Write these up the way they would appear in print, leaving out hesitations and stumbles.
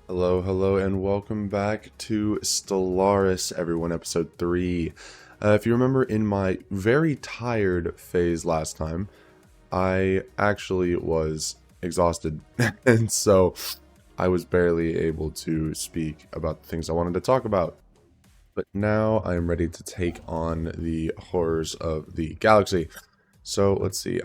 Hello, hello, and welcome back to Stellaris, everyone, episode 3. If you remember, in my very tired phase last time, I actually was exhausted, and so I was barely able to speak about the things I wanted to talk about. But now I am ready to take on the horrors of the galaxy. So let's see,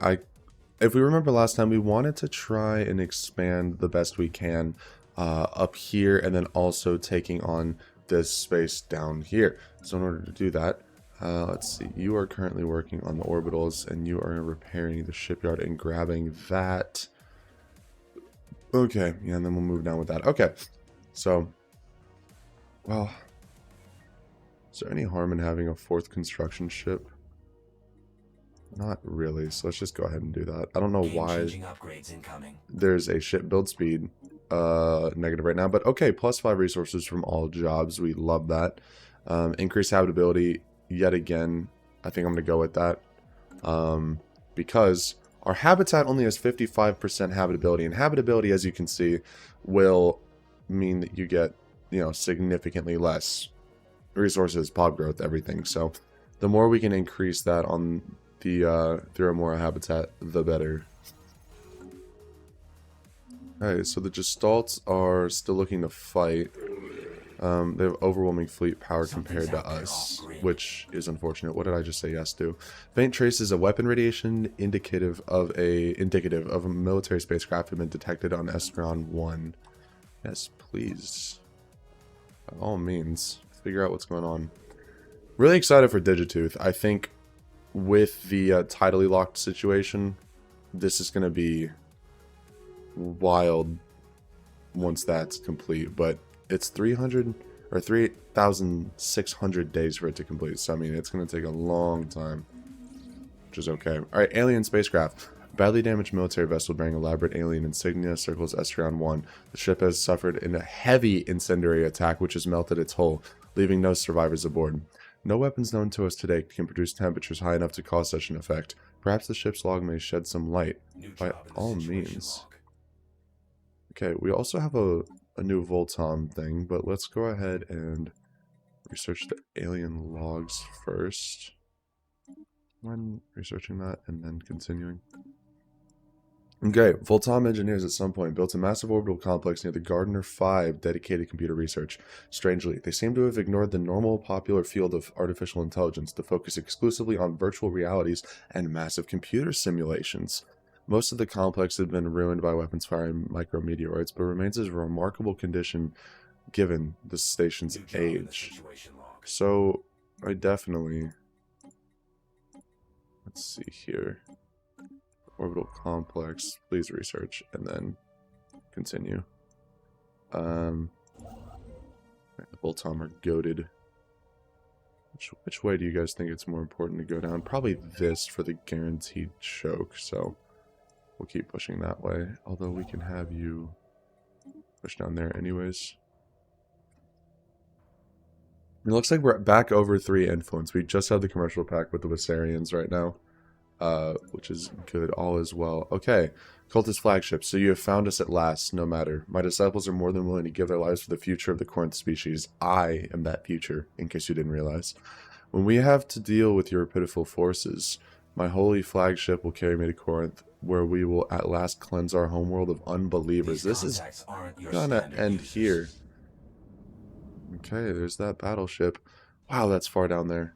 if we remember last time, we wanted to try and expand the best we can up here, and then also taking on this space down here. So in order to do that, let's see, you are currently working on the orbitals, and you are repairing the shipyard and grabbing that. Okay, yeah, and then we'll move down with that. Okay, so, well, is there any harm in having a fourth construction ship? Not really, so let's just go ahead and do that. I don't know why there's a ship build speed negative right now, but okay, +5 resources from all jobs. We love that. Increased habitability, yet again, I think I'm going to go with that. Because our habitat only has 55% habitability, and habitability, as you can see, will mean that you get, significantly less resources, pop growth, everything. So the more we can increase that on the Theramora habitat, the better. Alright, so the Gestalts are still looking to fight. They have overwhelming fleet power compared to us, which is unfortunate. What did I just say yes to? Faint traces of weapon radiation indicative of a military spacecraft have been detected on Esperon 1. Yes, please. By all means, figure out what's going on. Really excited for Digitooth. I think with the tidally locked situation, this is going to be wild once that's complete, but it's 300 or 3,600 days for it to complete, so I mean it's going to take a long time, which is okay. Alright, alien spacecraft. Badly damaged military vessel bearing elaborate alien insignia circles Esperon 1. The ship has suffered a heavy incendiary attack which has melted its hull, leaving no survivors aboard. No weapons known to us today can produce temperatures high enough to cause such an effect. Perhaps the ship's log may shed some light. By all means. Okay, we also have a new Vulcan thing, but let's go ahead and research the alien logs first. When researching that and then continuing. Okay, Vulcan engineers at some point built a massive orbital complex near the Gardner 5 dedicated computer research. Strangely, they seem to have ignored the normal popular field of artificial intelligence to focus exclusively on virtual realities and massive computer simulations. Most of the complex had been ruined by weapons firing micrometeoroids, but remains in remarkable condition given the station's age. So, I definitely... Let's see here. Orbital complex, please research, and then continue. The Vulcan are goated. Which way do you guys think it's more important to go down? Probably this for the guaranteed choke, so we'll keep pushing that way. Although we can have you push down there anyways. It looks like we're back over 3 influence. We just have the commercial pack with the Viserians right now. Which is good, all is well. Okay, Cultist flagship, so you have found us at last, no matter. My disciples are more than willing to give their lives for the future of the Korinth species. I am that future, in case you didn't realize. When we have to deal with your pitiful forces, my holy flagship will carry me to Korinth, where we will at last cleanse our homeworld of unbelievers. This is gonna end here. Okay, there's that battleship. Wow, that's far down there.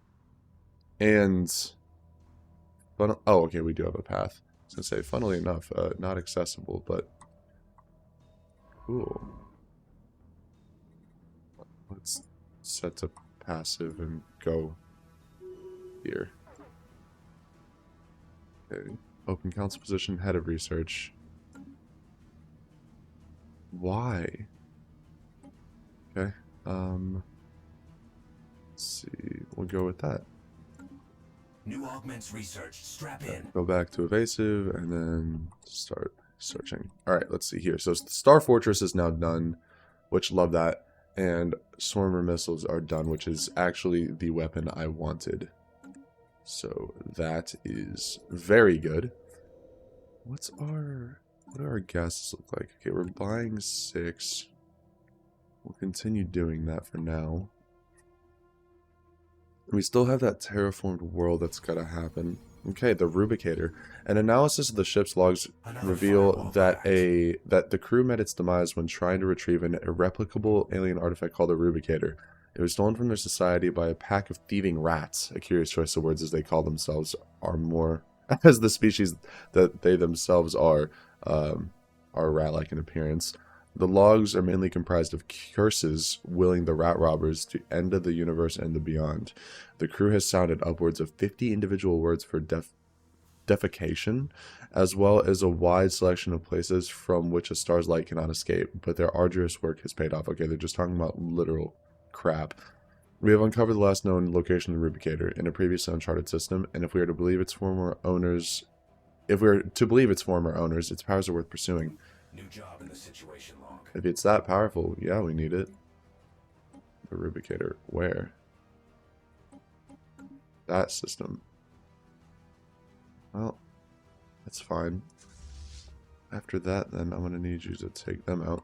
And... oh, okay, we do have a path. I was going to say, funnily enough, not accessible, but cool. Let's set to passive and go here. Okay. Open council position, head of research. Why? Okay, let's see, we'll go with that. New augments research. Strap in. Go back to evasive and then start searching. Alright, let's see here. So the Star Fortress is now done, which love that. And Swarmer missiles are done, which is actually the weapon I wanted. So that is very good. What do our gases look like? Okay, we're buying 6. We'll continue doing that for now. We still have that terraformed world that's gotta happen. Okay, the Rubicator. An analysis of the ship's logs reveal that the crew met its demise when trying to retrieve an irreplicable alien artifact called the Rubicator. It was stolen from their society by a pack of thieving rats. A curious choice of words, as they call themselves, are more as the species that they themselves are rat-like in appearance. The logs are mainly comprised of curses willing the rat robbers to end of the universe and the beyond. The crew has sounded upwards of 50 individual words for defecation, as well as a wide selection of places from which a star's light cannot escape, but their arduous work has paid off. Okay, they're just talking about literal crap. We have uncovered the last known location of the Rubicator in a previously uncharted system, and if we are to believe its former owners, its powers are worth pursuing. New job in the situation log. If it's that powerful, yeah, we need it. The Rubicator. Where? That system. Well, that's fine. After that, then, I'm going to need you to take them out.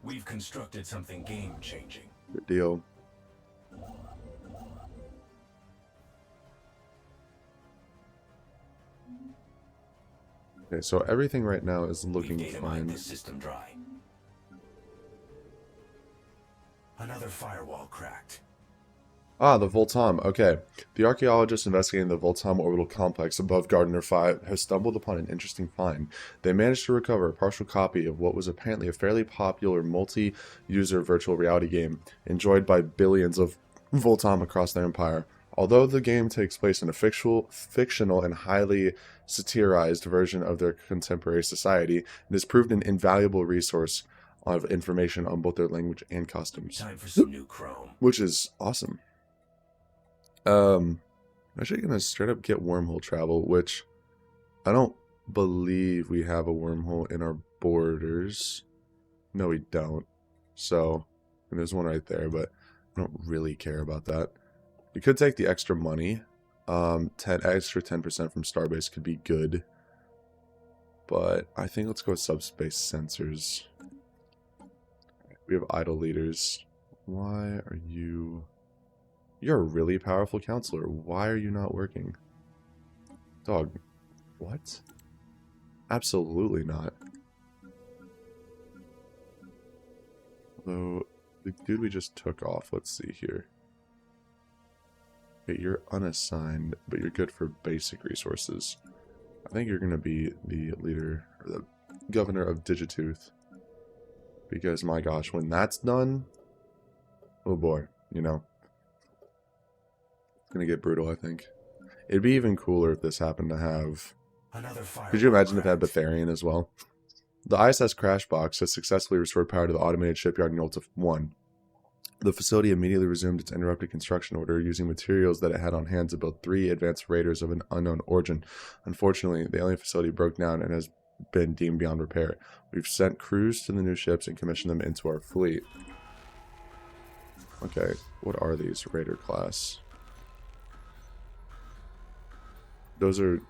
We've constructed something game-changing. Good deal. Okay, so everything right now is looking fine. This system dry. Another firewall cracked. Ah, the Vulcan. Okay. The archaeologists investigating the Vulcan orbital complex above Gardner 5 have stumbled upon an interesting find. They managed to recover a partial copy of what was apparently a fairly popular multi-user virtual reality game enjoyed by billions of Vulcan across their empire. Although the game takes place in a fictional and highly satirized version of their contemporary society, it has proved an invaluable resource of information on both their language and costumes. Time for some new chrome. Which is awesome. I'm actually gonna straight up get wormhole travel, which I don't believe we have a wormhole in our borders. No, we don't. So, and there's one right there, but I don't really care about that. We could take the extra money. Extra 10% from Starbase could be good. But I think let's go with subspace sensors. We have idle leaders. Why are you... You're a really powerful counselor. Why are you not working? Dog. What? Absolutely not. Although, the dude we just took off, let's see here. Okay, you're unassigned, but you're good for basic resources. I think you're going to be the leader, or the governor of Digitooth. Because, my gosh, when that's done, oh boy, you know. It's going to get brutal, I think. It'd be even cooler if this happened to have... Could you imagine if it had Betharian as well? The ISS crash box has successfully restored power to the automated shipyard in Yolta 1. The facility immediately resumed its interrupted construction order using materials that it had on hand to build 3 advanced raiders of an unknown origin. Unfortunately, the alien facility broke down and has been deemed beyond repair. We've sent crews to the new ships and commissioned them into our fleet. Okay, what are these? Raider class. Those are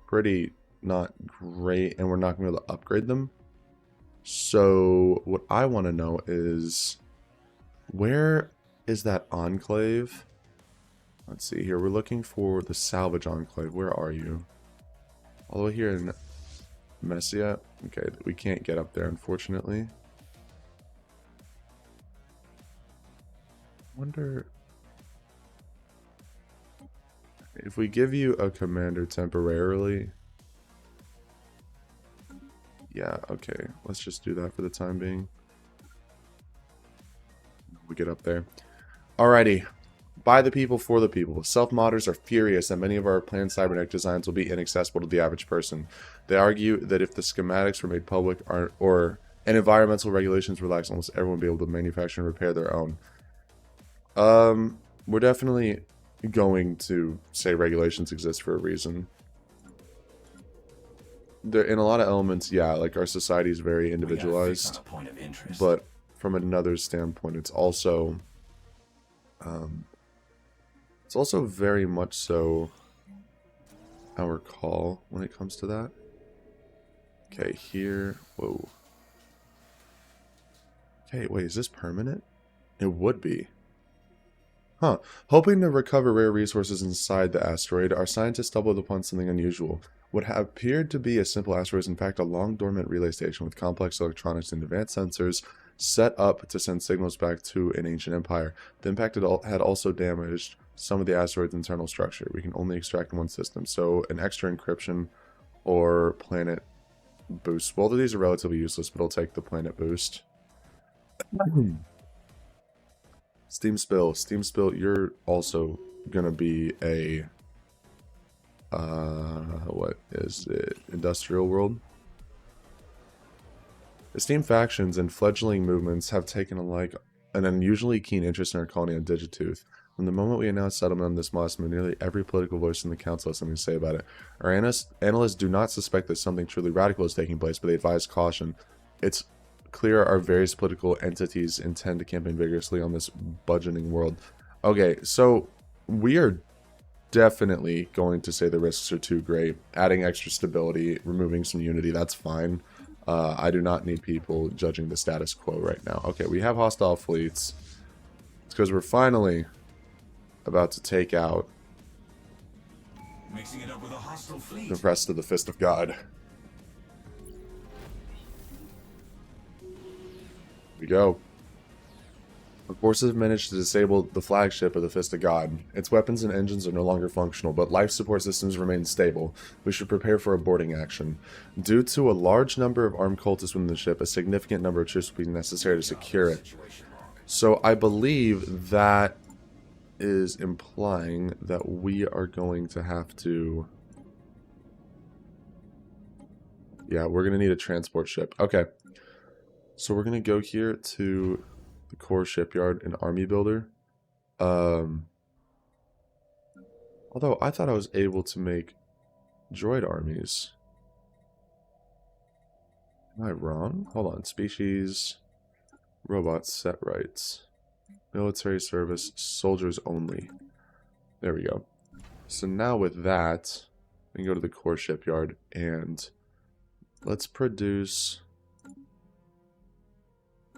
pretty not great, and we're not going to be able to upgrade them. So, what I want to know is... Where is that enclave? Let's see here. We're looking for the salvage enclave. Where are you? All the way here in Messia. Okay, we can't get up there, unfortunately. Wonder if we give you a commander temporarily. Yeah, okay. Let's just do that for the time being. We get up there. Alrighty. By the people, for the people. Self-modders are furious that many of our planned cybernetic designs will be inaccessible to the average person. They argue that if the schematics were made public and environmental regulations relaxed, almost everyone would be able to manufacture and repair their own. We're definitely going to say regulations exist for a reason. There, in a lot of elements, yeah, like our society is very individualized. But from another standpoint, it's also very much so our call when it comes to that. Okay, here. Whoa. Okay, wait, is this permanent? It would be. Huh. Hoping to recover rare resources inside the asteroid, our scientists stumbled upon something unusual. What had appeared to be a simple asteroid is in fact a long dormant relay station with complex electronics and advanced sensors set up to send signals back to an ancient empire. The impact had also damaged some of the asteroid's internal structure. We can only extract one system, so an extra encryption or planet boost. Both of these are relatively useless, but I'll take the planet boost. Steam spill, you're also gonna be a what is it? Industrial world. Esteemed factions and fledgling movements have taken an unusually keen interest in our colony on Digitooth. From the moment we announced settlement on this milestone, nearly every political voice in the council has something to say about it. Our analysts do not suspect that something truly radical is taking place, but they advise caution. It's clear our various political entities intend to campaign vigorously on this budgeting world. Okay, so we are definitely going to say the risks are too great. Adding extra stability, removing some unity, that's fine. I do not need people judging the status quo right now. Okay, we have hostile fleets. It's because we're finally about to take out Mixing it up with a hostile fleet. the rest of the Fist of God. Here we go. Our forces have managed to disable the flagship of the Fist of God. Its weapons and engines are no longer functional, but life support systems remain stable. We should prepare for a boarding action. Due to a large number of armed cultists within the ship, a significant number of troops will be necessary to secure it. So I believe that is implying that we are going to have to... Yeah, we're going to need a transport ship. Okay. So we're going to go here to the core shipyard and army builder. Although I thought I was able to make droid armies. Am I wrong? Hold on. Species, robots, set rights, military service, soldiers only. There we go. So now with that, we can go to the core shipyard and let's produce...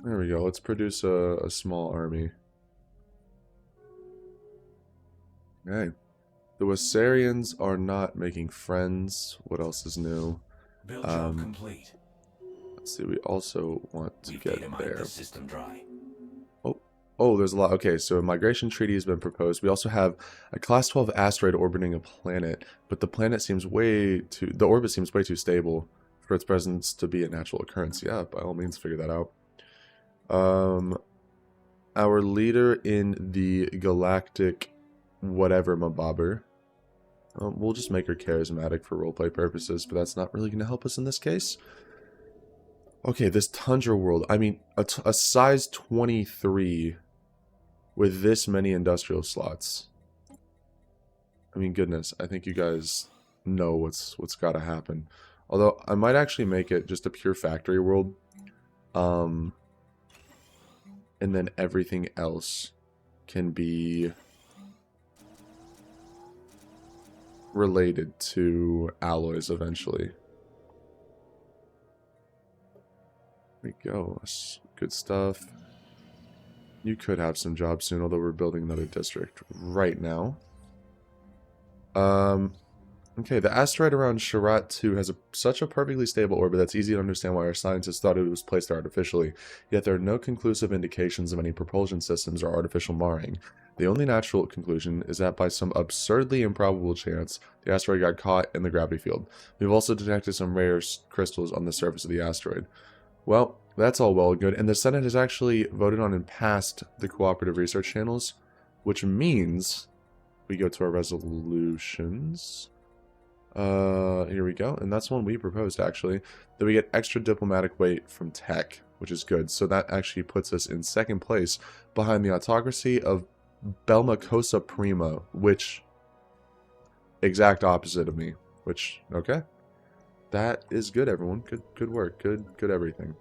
There we go. Let's produce a small army. Okay. The Wasarians are not making friends. What else is new? Build job complete. Let's see. We also want to get there. The system dry. Oh, there's a lot. Okay, so a migration treaty has been proposed. We also have a class 12 asteroid orbiting a planet, but the planet seems the orbit seems way too stable for its presence to be a natural occurrence. Yeah, by all means, figure that out. Our leader in the galactic whatever mabobber. We'll just make her charismatic for roleplay purposes, but that's not really going to help us in this case. Okay, this tundra world. I mean, a size 23 with this many industrial slots. I mean, goodness, I think you guys know what's got to happen. Although, I might actually make it just a pure factory world. And then everything else can be related to alloys eventually. There we go. That's good stuff. You could have some jobs soon, although we're building another district right now. Okay, the asteroid around Sharat 2 has such a perfectly stable orbit that's easy to understand why our scientists thought it was placed there artificially, yet there are no conclusive indications of any propulsion systems or artificial marring. The only natural conclusion is that by some absurdly improbable chance, the asteroid got caught in the gravity field. We've also detected some rare crystals on the surface of the asteroid. Well, that's all well and good, and the Senate has actually voted on and passed the cooperative research channels, which means we go to our resolutions. Here we go, and that's one we proposed actually, that we get extra diplomatic weight from tech, which is good. So that actually puts us in second place behind the autocracy of Belmacosa Prima, which exact opposite of me, which okay. That is good, everyone. Good work. Good everything.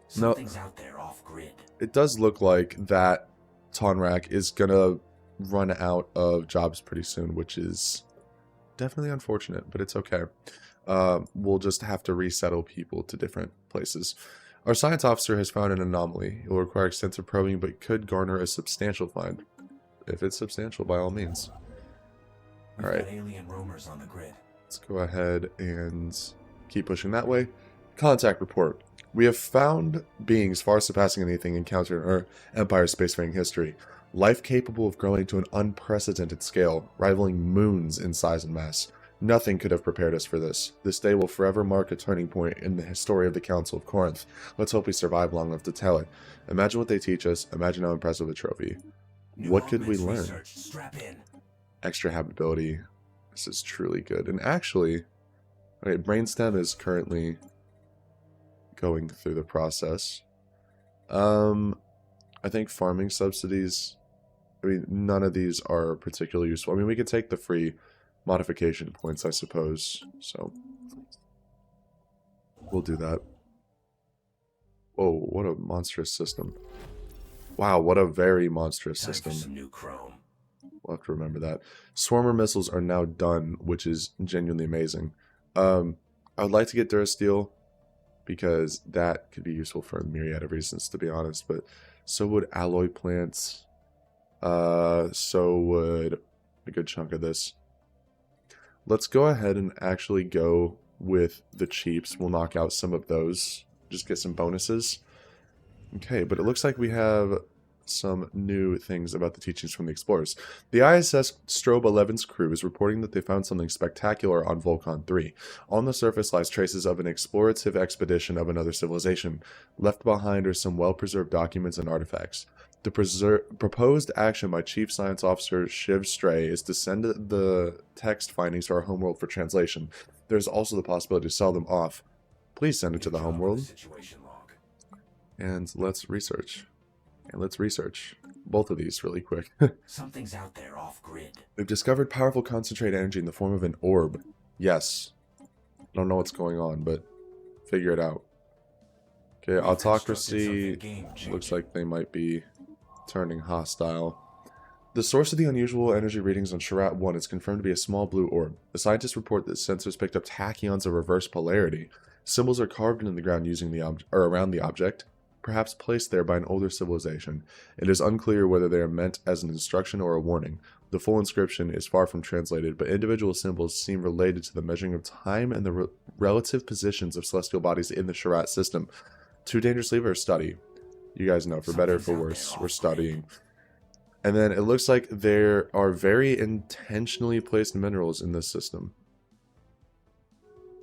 Something's out there off grid. It does look like that Tonrak is gonna run out of jobs pretty soon, which is definitely unfortunate, but it's okay. We'll just have to resettle people to different places. Our science officer has found an anomaly. It will require extensive probing, but could garner a substantial find. If it's substantial, by all means. We've Alright. got alien roamers on the grid. Let's go ahead and keep pushing that way. Contact report. We have found beings far surpassing anything encountered in our Empire's spacefaring history. Life capable of growing to an unprecedented scale, rivaling moons in size and mass. Nothing could have prepared us for this. This day will forever mark a turning point in the story of the Council of Korinth. Let's hope we survive long enough to tell it. Imagine what they teach us. Imagine how impressive a trophy. What could we learn? Strap in. Extra habitability. This is truly good. And actually, okay, Brainstem is currently going through the process. I think farming subsidies, I mean, none of these are particularly useful. I mean, we could take the free modification points, I suppose. So, we'll do that. Whoa, what a monstrous system. Wow, what a very monstrous Time system. for some new chrome. We'll have to remember that. Swarmer missiles are now done, which is genuinely amazing. I would like to get Durasteel, because that could be useful for a myriad of reasons, to be honest. But so would alloy plants. So would a good chunk of this. Let's go ahead and actually go with the cheaps. We'll knock out some of those. Just get some bonuses. Okay, but it looks like we have some new things about the teachings from the explorers. The ISS Strobe 11's crew is reporting that they found something spectacular on Vulcan 3. On the surface lies traces of an explorative expedition of another civilization. Left behind are some well-preserved documents and artifacts. The proposed action by Chief Science Officer Shiv Stray is to send the text findings to our homeworld for translation. There's also the possibility to sell them off. Please send it to the homeworld. And let's research. And let's research both of these really quick. Something's out there off grid. We've discovered powerful concentrated energy in the form of an orb. Yes. Don't know what's going on, but figure it out. Okay, autocracy looks like they might be turning hostile. The source of the unusual energy readings on Sharat 1 is confirmed to be a small blue orb. The scientists report that sensors picked up tachyons of reverse polarity. Symbols are carved into the ground using the around the object, perhaps placed there by an older civilization. It is unclear whether they are meant as an instruction or a warning. The full inscription is far from translated, but individual symbols seem related to the measuring of time and the relative positions of celestial bodies in the Sharat system. Too dangerous to leave or study? You guys know, for better or for worse, we're studying. And then it looks like there are very intentionally placed minerals in this system.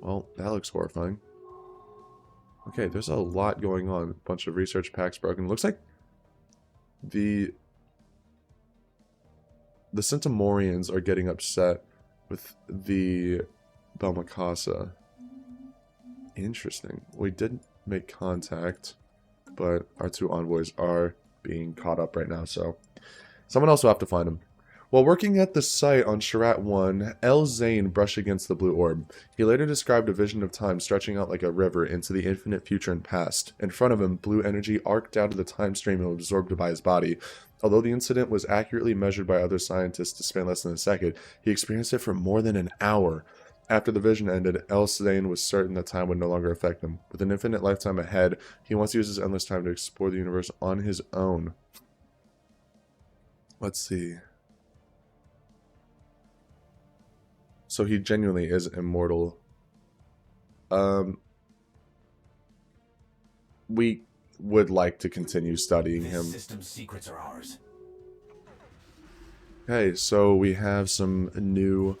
Well, that looks horrifying. Okay, there's a lot going on. A bunch of research packs broken. Looks like the Centimorians are getting upset with the Belmacasa. Interesting. We did make contact, but our two envoys are being caught up right now, so someone else will have to find them. While working at the site on Sharat 1, El Zane brushed against the blue orb. He later described a vision of time stretching out like a river into the infinite future and past. In front of him, blue energy arced out of the time stream and was absorbed by his body. Although the incident was accurately measured by other scientists to span less than a second, he experienced it for more than an hour. After the vision ended, El Zane was certain that time would no longer affect him. With an infinite lifetime ahead, he wants to use his endless time to explore the universe on his own. Let's see. So he genuinely is immortal. We would like to continue studying him. System's secrets are ours. Okay, so we have some new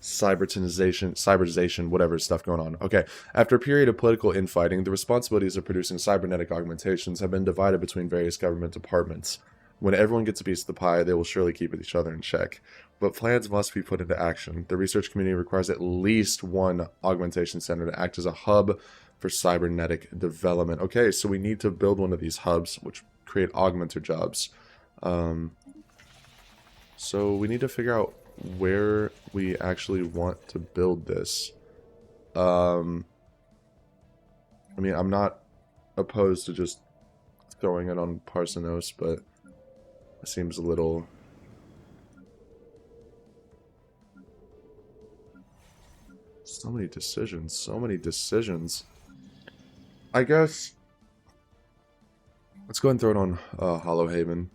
cyberization, whatever stuff going on. Okay, after a period of political infighting, the responsibilities of producing cybernetic augmentations have been divided between various government departments. When everyone gets a piece of the pie, they will surely keep each other in check. But plans must be put into action. The research community requires at least one augmentation center to act as a hub for cybernetic development. Okay, so we need to build one of these hubs, which create augmenter jobs. So we need to figure out where we actually want to build this. I mean, I'm not opposed to just throwing it on Parsenos, but it seems a little... So many decisions, so many decisions. I guess Let's go ahead and throw it on Hollow Haven.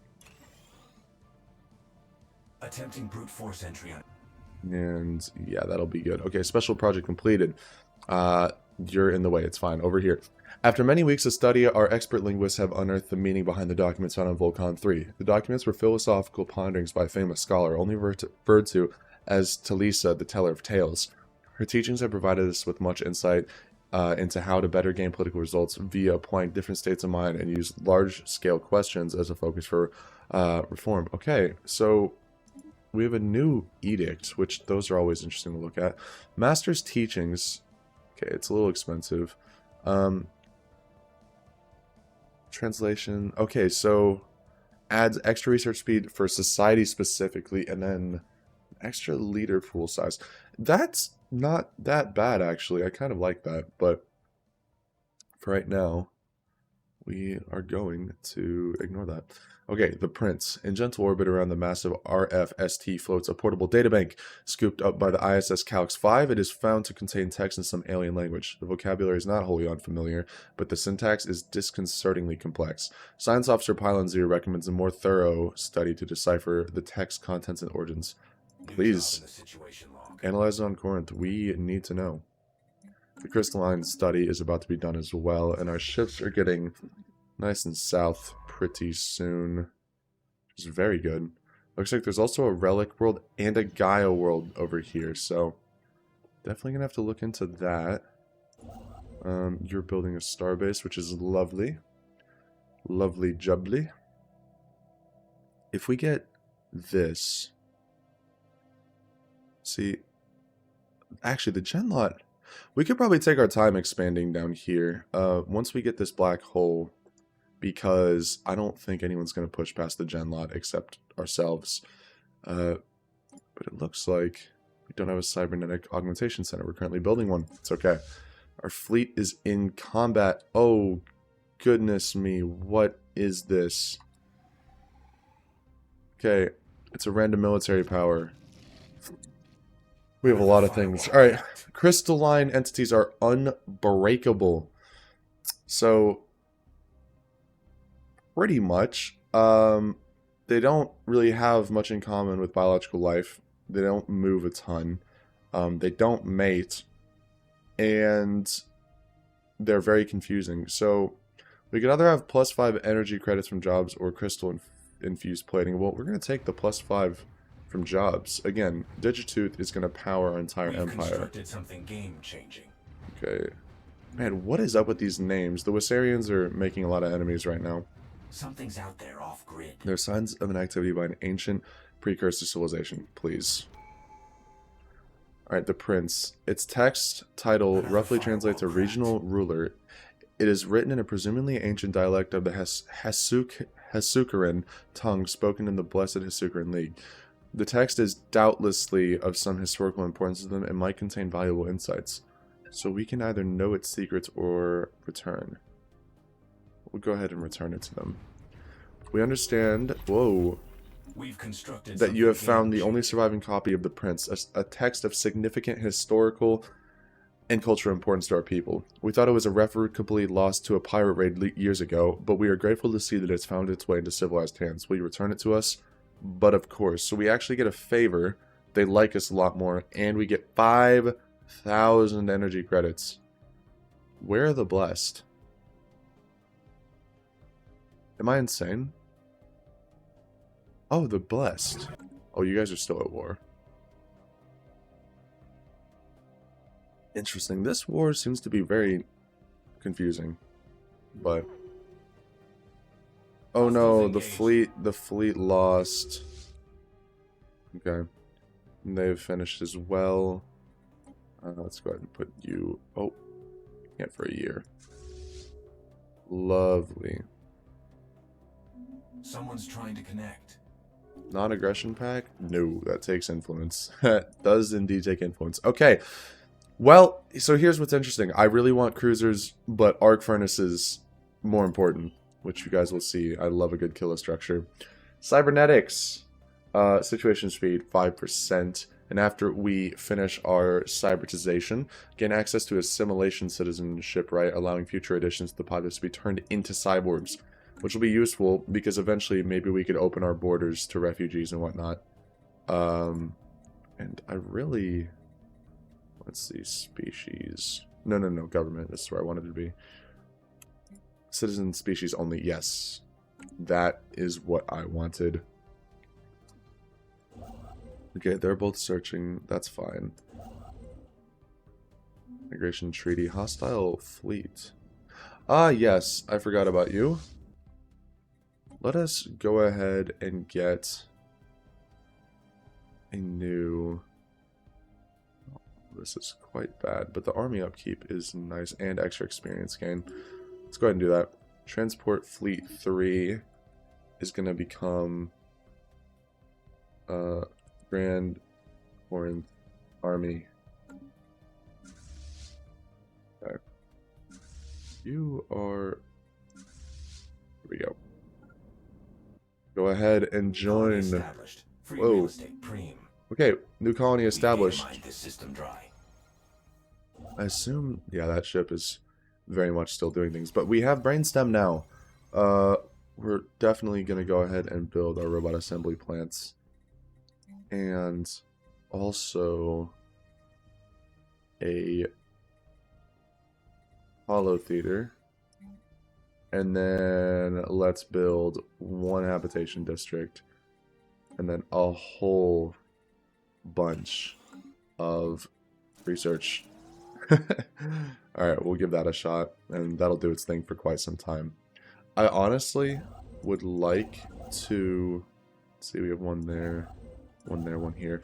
Attempting brute force entry on. And yeah, that'll be good. Okay, special project completed. You're in the way. It's fine. Over here. After many weeks of study, our expert linguists have unearthed the meaning behind the documents found on Vulcan 3. The documents were philosophical ponderings by a famous scholar, only referred to as Talisa, the teller of tales. Her teachings have provided us with much insight into how to better gain political results via applying different states of mind and use large-scale questions as a focus for reform. Okay, so we have a new edict, which those are always interesting to look at. Master's teachings. Okay, it's a little expensive. Translation. Okay, so adds extra research speed for society specifically, and then extra leader pool size. That's not that bad, actually. I kind of like that, but for right now, we are going to ignore that. Okay, the Prince. In gentle orbit around the massive RFST floats a portable databank. Scooped up by the ISS Calx 5, it is found to contain text in some alien language. The vocabulary is not wholly unfamiliar, but the syntax is disconcertingly complex. Science Officer Pylon Zero recommends a more thorough study to decipher the text contents and origins. Please, analyze it on Korinth. We need to know. The crystalline study is about to be done as well, and our ships are getting nice and south pretty soon, which is very good. Looks like there's also a relic world and a Gaia world over here, so definitely gonna have to look into that. You're building a starbase, which is lovely. Lovely jubbly. If we get this... See, actually the gen lot, we could probably take our time expanding down here once we get this black hole, because I don't think anyone's going to push past the gen lot except ourselves. But it looks like we don't have a cybernetic augmentation center. We're currently building one. It's okay. Our fleet is in combat. Oh, goodness me. What is this? Okay, it's a random military power. We have a lot of things. Alright, crystalline entities are unbreakable. So, pretty much, they don't really have much in common with biological life. They don't move a ton. They don't mate. And they're very confusing. So, we could either have +5 energy credits from jobs or crystal infused plating. Well, we're going to take the +5 from jobs. Again, Digitooth is going to power our entire empire. Constructed something game-changing. Okay. Man, what is up with these names? The Wissarians are making a lot of enemies right now. Something's out there off-grid. There are signs of an activity by an ancient precursor civilization. Please. Alright, the Prince. Its text title roughly translates to regional ruler. It is written in a presumably ancient dialect of the Hasukaran tongue spoken in the Blessed Hasukaran League. The text is doubtlessly of some historical importance to them and might contain valuable insights. So we can either know its secrets or return. We'll go ahead and return it to them. We understand, whoa, We've constructed that you have found the only surviving copy of the Prince, a text of significant historical and cultural importance to our people. We thought it was irreparably lost to a pirate raid years ago, but we are grateful to see that it's found its way into civilized hands. Will you return it to us? But of course, so we actually get a favor. They like us a lot more, and we get 5,000 energy credits. Where are the blessed? Am I insane? Oh, the blessed. Oh, you guys are still at war. Interesting. This war seems to be very confusing, but oh no, the fleet lost. Okay. And they've finished as well. Let's go ahead and put you... Oh. Yeah, for a year. Lovely. Someone's trying to connect. Non-aggression pack? No, that takes influence. That does indeed take influence. Okay. Well, so here's what's interesting. I really want cruisers, but arc furnaces more important, which you guys will see. I love a good killer structure. Cybernetics. Situation speed, 5%. And after we finish our cybertization, gain access to assimilation citizenship right, allowing future additions to the populace to be turned into cyborgs. which will be useful because eventually maybe we could open our borders to refugees and whatnot. And I really... Let's see, species. No, government. This is where I wanted to be. Citizen species only. Yes. That is what I wanted. Okay, they're both searching. That's fine. Migration treaty. Hostile fleet. Ah, yes. I forgot about you. Let us go ahead and get a new... This is quite bad, but the army upkeep is nice and extra experience gain. Let's go ahead and do that. Transport Fleet 3 is going to become Grand Korinth Army. Okay. You are... Here we go. Go ahead and join. Whoa. Okay, new colony established. This system dry. I assume, yeah, that ship is very much still doing things. But we have Brainstem now. We're definitely going to go ahead and build our robot assembly plants. And also a holo theater. And then let's build one habitation district. And then a whole bunch of research. Alright, we'll give that a shot, and that'll do its thing for quite some time. I honestly would like to... Let's see, we have one there, one here.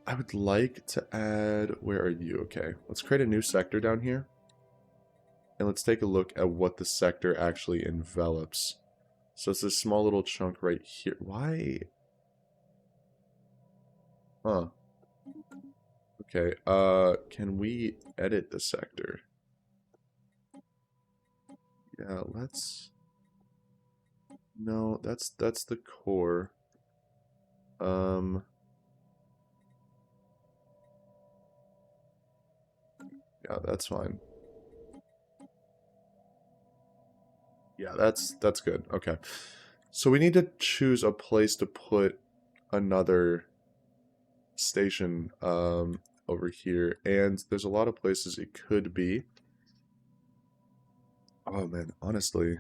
I would like to add... Where are you? Okay, let's create a new sector down here. And let's take a look at what the sector actually envelops. So it's this small little chunk right here. Why? Huh. Okay, can we edit the sector? Yeah, let's... No, that's the core. Yeah, that's fine. Yeah, that's good. Okay. So we need to choose a place to put another station over here, and there's a lot of places it could be. Oh man, honestly, I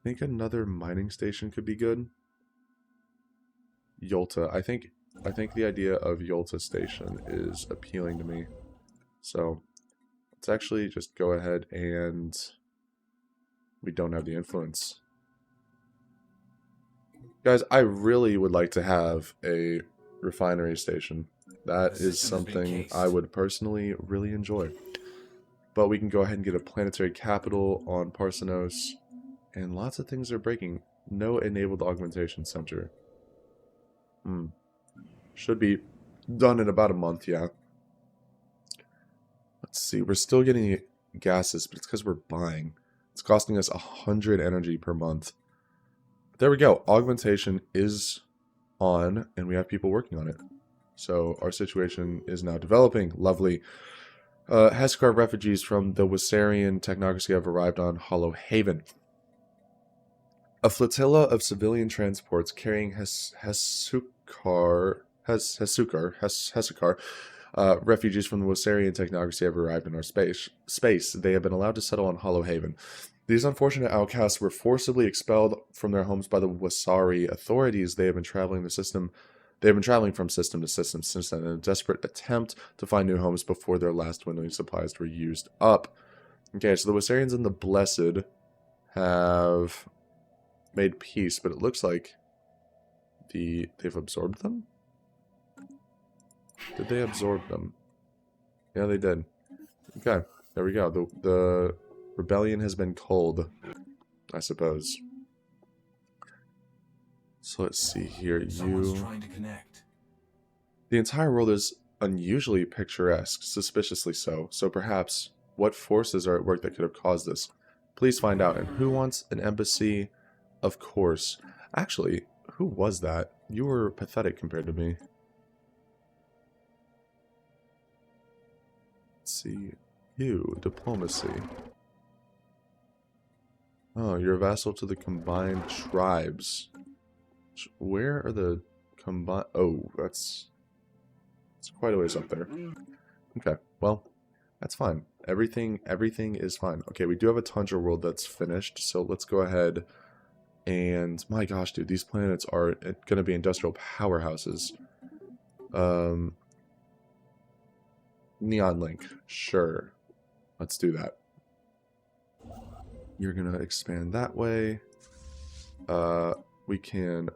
think another mining station could be good. Yolta, I think the idea of Yolta station is appealing to me. So let's actually just go ahead, and we don't have the influence. Guys, I really would like to have a refinery station. That is something I would personally really enjoy. But we can go ahead and get a planetary capital on Parsenos. And lots of things are breaking. No enabled augmentation center. Should be done in about a month, yeah. Let's see, we're still getting gases, but it's because we're buying. It's costing us 100 energy per month. But there we go. Augmentation is on, and we have people working on it. So our situation is now developing. Lovely. Heskar refugees from the Wissarian technocracy have arrived on Hollow Haven. A flotilla of civilian transports carrying Hesukar refugees from the Wissarian technocracy have arrived in our space. They have been allowed to settle on Hollow Haven. These unfortunate outcasts were forcibly expelled from their homes by the Wissari authorities. They have been traveling from system to system since then in a desperate attempt to find new homes before their last dwindling supplies were used up. Okay, so the Wissarians and the Blessed have made peace, but it looks like they've absorbed them? Did they absorb them? Yeah, they did. Okay, there we go. The rebellion has been culled, I suppose. So let's see here. Trying to connect. The entire world is unusually picturesque, suspiciously so. So perhaps, what forces are at work that could have caused this? Please find out. And who wants an embassy? Of course. Actually, who was that? You were pathetic compared to me. Let's see. You, diplomacy. Oh, you're a vassal to the combined tribes. Where are the combined... Oh, that's quite a ways up there. Okay, well, that's fine. Everything is fine. Okay, we do have a tundra world that's finished, so let's go ahead and... My gosh, dude, these planets are going to be industrial powerhouses. Neon Link, sure. Let's do that. You're going to expand that way. We can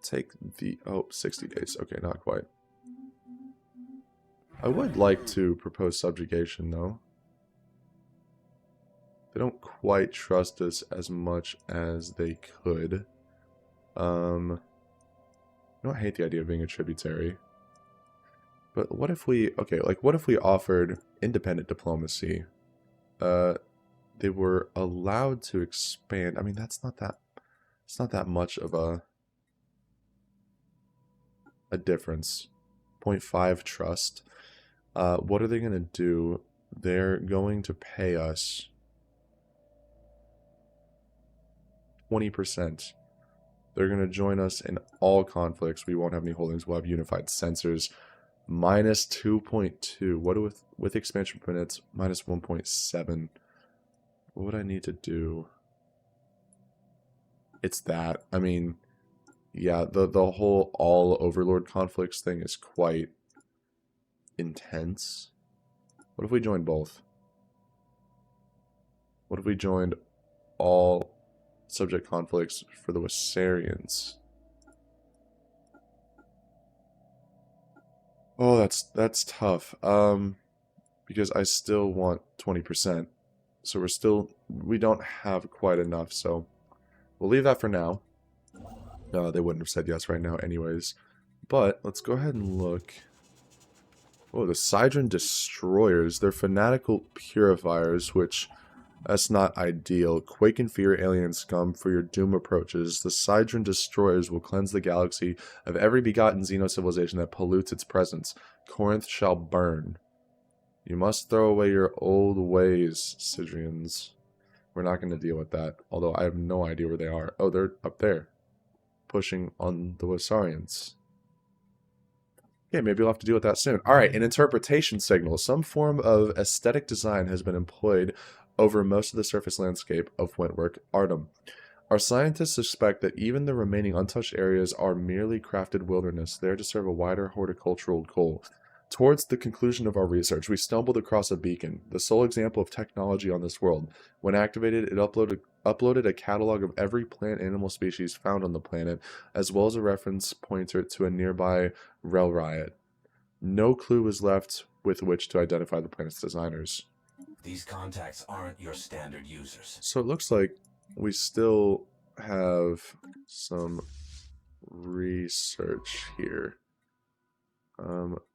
take the... Oh, 60 days. Okay, not quite. I would like to propose subjugation, though. They don't quite trust us as much as they could. I don't hate the idea of being a tributary. But what if we... Okay, like, what if we offered independent diplomacy? They were allowed to expand. I mean, that's not that... It's not that much of a difference. 0.5 trust. What are they going to do? They're going to pay us 20%. They're going to join us in all conflicts. We won't have any holdings. We'll have unified sensors. Minus 2.2. What do with expansion minutes? Minus 1.7. What would I need to do? It's that. I mean, yeah, the whole all overlord conflicts thing is quite intense. What if we joined both? What if we joined all subject conflicts for the Wassarians? Oh, that's tough. Because I still want 20%. So we don't have quite enough, so we'll leave that for now. They wouldn't have said yes right now anyways. But let's go ahead and look. Oh, the Sidron Destroyers. They're fanatical purifiers, which that's not ideal. Quake and fear, alien scum, for your doom approaches. The Sidron Destroyers will cleanse the galaxy of every begotten xeno-civilization that pollutes its presence. Korinth shall burn. You must throw away your old ways, Sidrians. We're not going to deal with that, although I have no idea where they are. Oh, they're up there, pushing on the Wassarians. Okay, maybe we'll have to deal with that soon. Alright, an interpretation signal. Some form of aesthetic design has been employed over most of the surface landscape of Wentworth Artem. Our scientists suspect that even the remaining untouched areas are merely crafted wilderness, there to serve a wider horticultural goal. Towards the conclusion of our research, we stumbled across a beacon, the sole example of technology on this world. When activated, it uploaded a catalog of every plant animal species found on the planet, as well as a reference pointer to a nearby Rel riot. No clue was left with which to identify the planet's designers. These contacts aren't your standard users. So it looks like we still have some research here.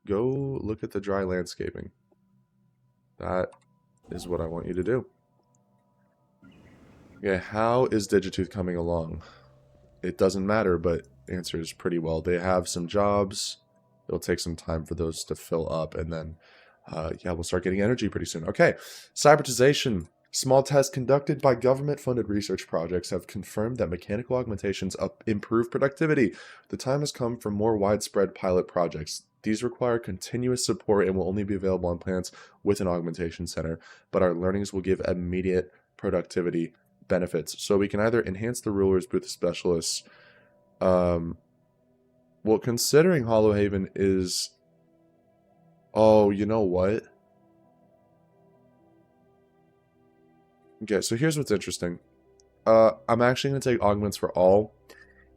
Go look at the dry landscaping. That is what I want you to do. Okay, how is Digitooth coming along? It doesn't matter, but answers pretty well. They have some jobs. It'll take some time for those to fill up, and then, yeah, we'll start getting energy pretty soon. Okay, cybertization. Small tests conducted by government-funded research projects have confirmed that mechanical augmentations improve productivity. The time has come for more widespread pilot projects. These require continuous support and will only be available on planets with an augmentation center, but our learnings will give immediate productivity benefits. So we can either enhance the rulers, boost the specialists. Well, considering Hollowhaven is... Oh, you know what? Okay, so here's what's interesting. I'm actually going to take augments for all.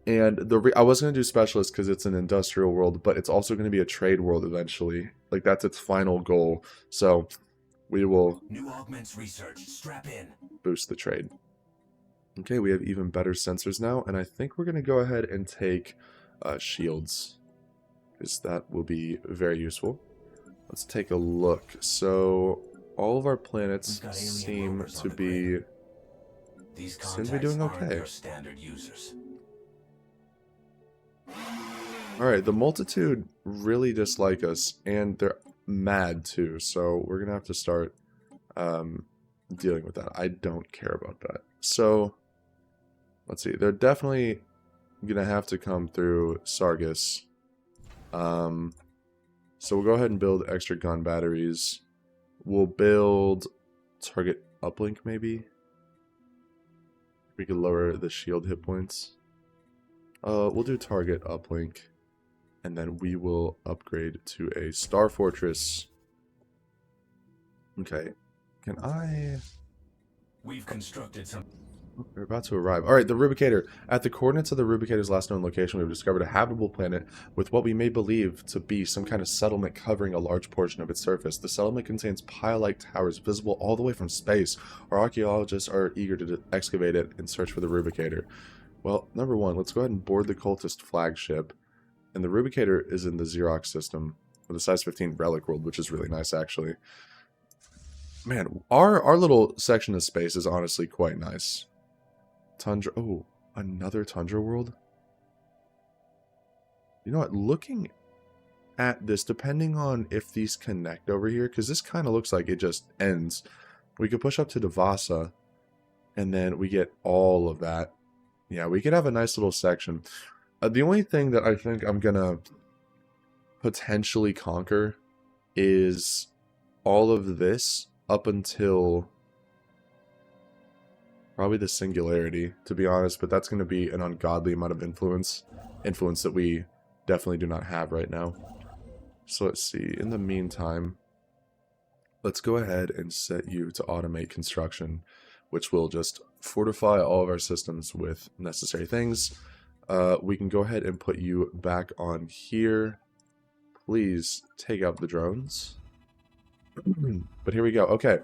And I was going to do specialist because it's an industrial world, but it's also going to be a trade world eventually. Like, that's its final goal. So, we will... New augments research. Strap in. Boost the trade. Okay, we have even better sensors now. And I think we're going to go ahead and take shields. Because that will be very useful. Let's take a look. So, all of our planets seem to be... These doing okay. aren't your standard users. Alright, the multitude really dislike us, and they're mad too, so we're gonna have to start dealing with that. I don't care about that. so let's see. They're definitely gonna have to come through Sargus. So we'll go ahead and build extra gun batteries. We'll build target uplink, maybe. We could lower the shield hit points. We'll do target uplink, and then we will upgrade to a Star Fortress. Okay, can I... We've constructed some... We're about to arrive. Alright, the Rubicator. At the coordinates of the Rubicator's last known location, we've discovered a habitable planet with what we may believe to be some kind of settlement covering a large portion of its surface. The settlement contains pile-like towers visible all the way from space. Our archaeologists are eager to excavate it and search for the Rubicator. Well, number one, let's go ahead and board the cultist flagship. And the Rubicator is in the Xerox system with a size 15 relic world, which is really nice, actually. Man, our little section of space is honestly quite nice. Tundra. Oh, another Tundra world? You know what? Looking at this, depending on if these connect over here, because this kind of looks like it just ends. We could push up to Devasa, and then we get all of that. Yeah, we could have a nice little section. The only thing that I think I'm going to potentially conquer is all of this up until probably the Singularity, to be honest, but that's going to be an ungodly amount of influence that we definitely do not have right now. So let's see. In the meantime, let's go ahead and set you to automate construction, which will just fortify all of our systems with necessary things. We can go ahead and put you back on here. Please take out the drones. But here we go. Okay.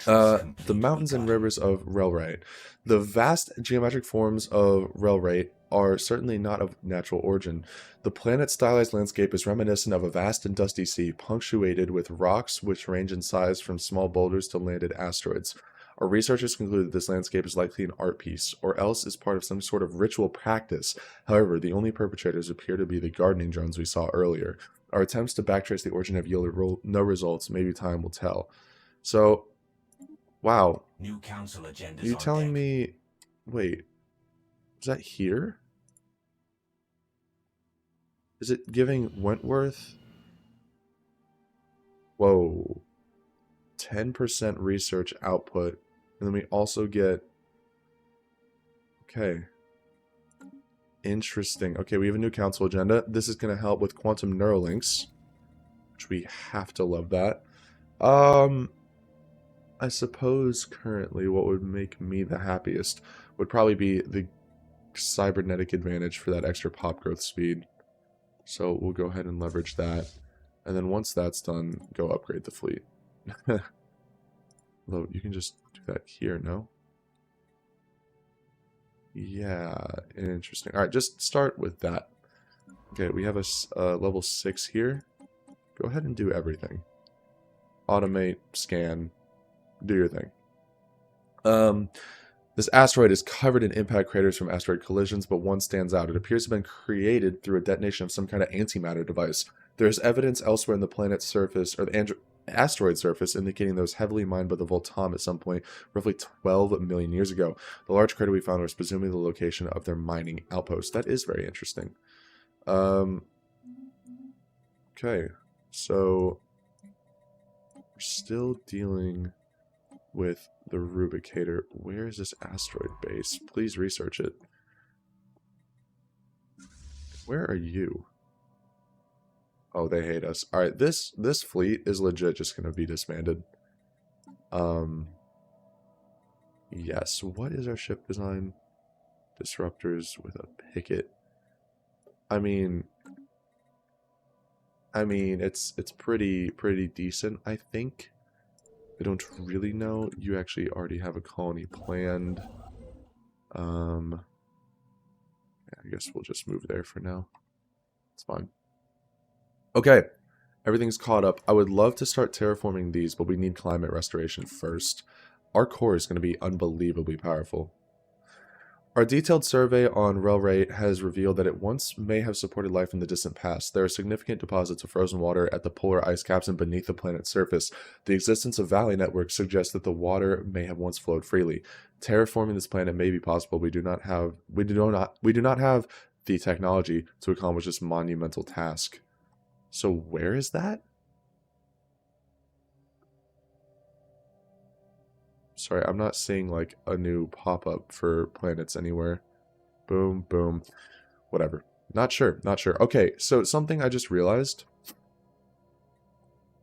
The mountains and rivers of Relrate. The vast geometric forms of Relrate are certainly not of natural origin. The planet's stylized landscape is reminiscent of a vast and dusty sea, punctuated with rocks which range in size from small boulders to landed asteroids. Our researchers conclude that this landscape is likely an art piece, or else is part of some sort of ritual practice. However, the only perpetrators appear to be the gardening drones we saw earlier. Our attempts to backtrace the origin have yielded no results. Maybe time will tell. So, wow. New council agendas. Are you telling me... Wait. Is that here? Is it giving Wentworth? Whoa. 10% research output. And then we also get... Okay. Interesting. Okay, we have a new council agenda. This is going to help with quantum neurolinks, which we have to love that. I suppose currently what would make me the happiest would probably be the cybernetic advantage for that extra pop growth speed. So we'll go ahead and leverage that. And then once that's done, go upgrade the fleet. Although you can just do that here, no? Yeah, interesting. Alright, just start with that. Okay, we have a level 6 here. Go ahead and do everything. Automate, scan, do your thing. This asteroid is covered in impact craters from asteroid collisions, but one stands out. It appears to have been created through a detonation of some kind of antimatter device. There is evidence elsewhere in the planet's surface, or the asteroid surface, indicating that it was heavily mined by the Vulcan at some point, roughly 12 million years ago. The large crater we found was presumably the location of their mining outpost. That is very interesting. Okay, so we're still dealing with the Rubicator. Where is this asteroid base? Please research it. Where are you? Oh, they hate us. Alright, this fleet is legit just going to be disbanded. Yes, what is our ship design? Disruptors with a picket. I mean it's pretty decent, I think. I don't really know. You actually already have a colony planned. Yeah, I guess we'll just move there for now. It's fine. Okay, everything's caught up. I would love to start terraforming these, but we need climate restoration first. Our core is going to be unbelievably powerful. Our detailed survey on Relray has revealed that it once may have supported life in the distant past. There are significant deposits of frozen water at the polar ice caps and beneath the planet's surface. The existence of valley networks suggests that the water may have once flowed freely. Terraforming this planet may be possible. We do not have the technology to accomplish this monumental task. So where is that? Sorry, I'm not seeing like a new pop-up for planets anywhere. Boom, boom. Whatever. Not sure. Okay, so something I just realized.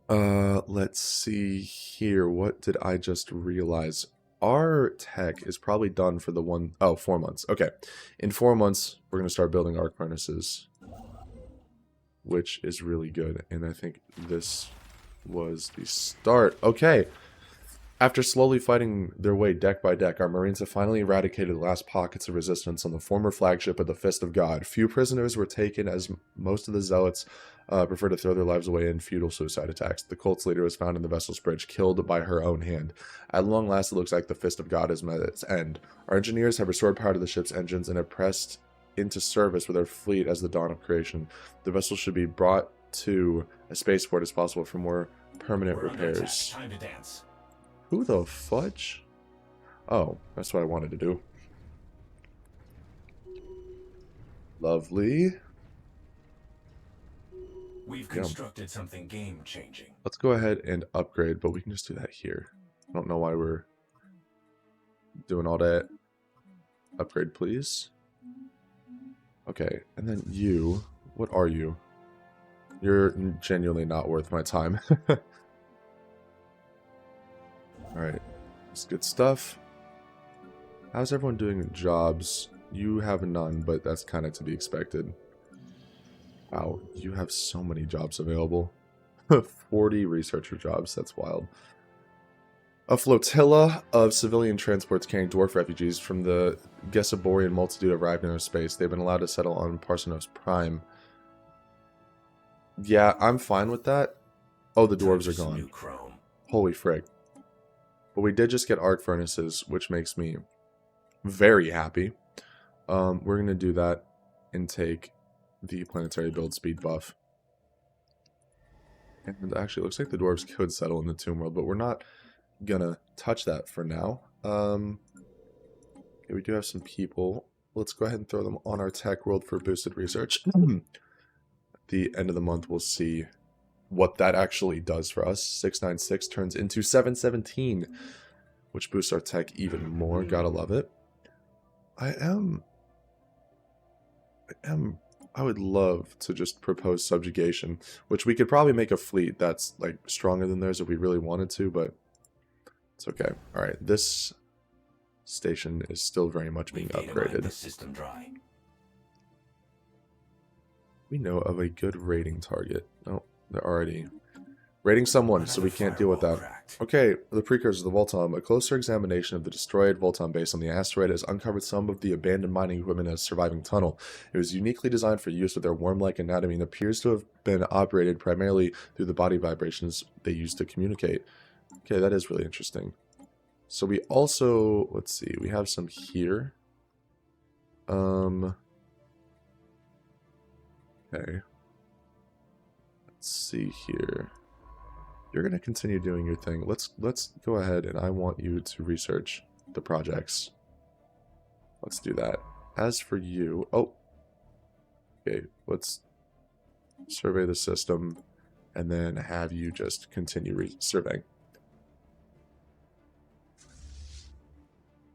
Let's see here. What did I just realize? Our tech is probably done for 4 months. Okay. In 4 months, we're going to start building arc furnaces, which is really good. And I think this was the start. Okay. After slowly fighting their way deck by deck, our Marines have finally eradicated the last pockets of resistance on the former flagship of the Fist of God. Few prisoners were taken, as most of the Zealots prefer to throw their lives away in futile suicide attacks. The cult's leader was found in the vessel's bridge, killed by her own hand. At long last, it looks like the Fist of God has met its end. Our engineers have restored power to the ship's engines and have pressed into service with our fleet as the dawn of creation. The vessel should be brought to a spaceport as possible for more permanent repairs. Time to dance. Who the fudge? Oh, that's what I wanted to do. Lovely. We've constructed something game-changing. Let's go ahead and upgrade, but we can just do that here. I don't know why we're doing all that. Upgrade, please. Okay, and then you. What are you? You're genuinely not worth my time. Alright, that's good stuff. How's everyone doing in jobs? You have none, but that's kind of to be expected. Wow, you have so many jobs available. 40 researcher jobs, that's wild. A flotilla of civilian transports carrying dwarf refugees from the Gesaborian multitude arrived in our space. They've been allowed to settle on Parsenos Prime. Yeah, I'm fine with that. Oh, the dwarves are gone. Holy frick. But we did just get arc furnaces, which makes me very happy. We're going to do that and take the planetary build speed buff. And actually, it looks like the dwarves could settle in the tomb world, but we're not going to touch that for now. Okay, we do have some people. Let's go ahead and throw them on our tech world for boosted research. At the end of the month, we'll see what that actually does for us. 696 turns into 717, which boosts our tech even more. Gotta love it. I would love to just propose subjugation, which we could probably make a fleet that's like stronger than theirs if we really wanted to, but it's okay. All right, this station is still very much being upgraded. The system dry. We know of a good raiding target. Oh, they're already raiding someone, so we can't deal with that. Okay, the precursors of the Vulcan. A closer examination of the destroyed Vulcan base on the asteroid has uncovered some of the abandoned mining equipment in a surviving tunnel. It was uniquely designed for use with their worm-like anatomy and appears to have been operated primarily through the body vibrations they use to communicate. Okay, that is really interesting. So we also, let's see, we have some here. Okay. Let's see here. You're going to continue doing your thing. Let's go ahead, and I want you to research the projects. Let's do that. As for you, okay, let's survey the system and then have you just continue surveying.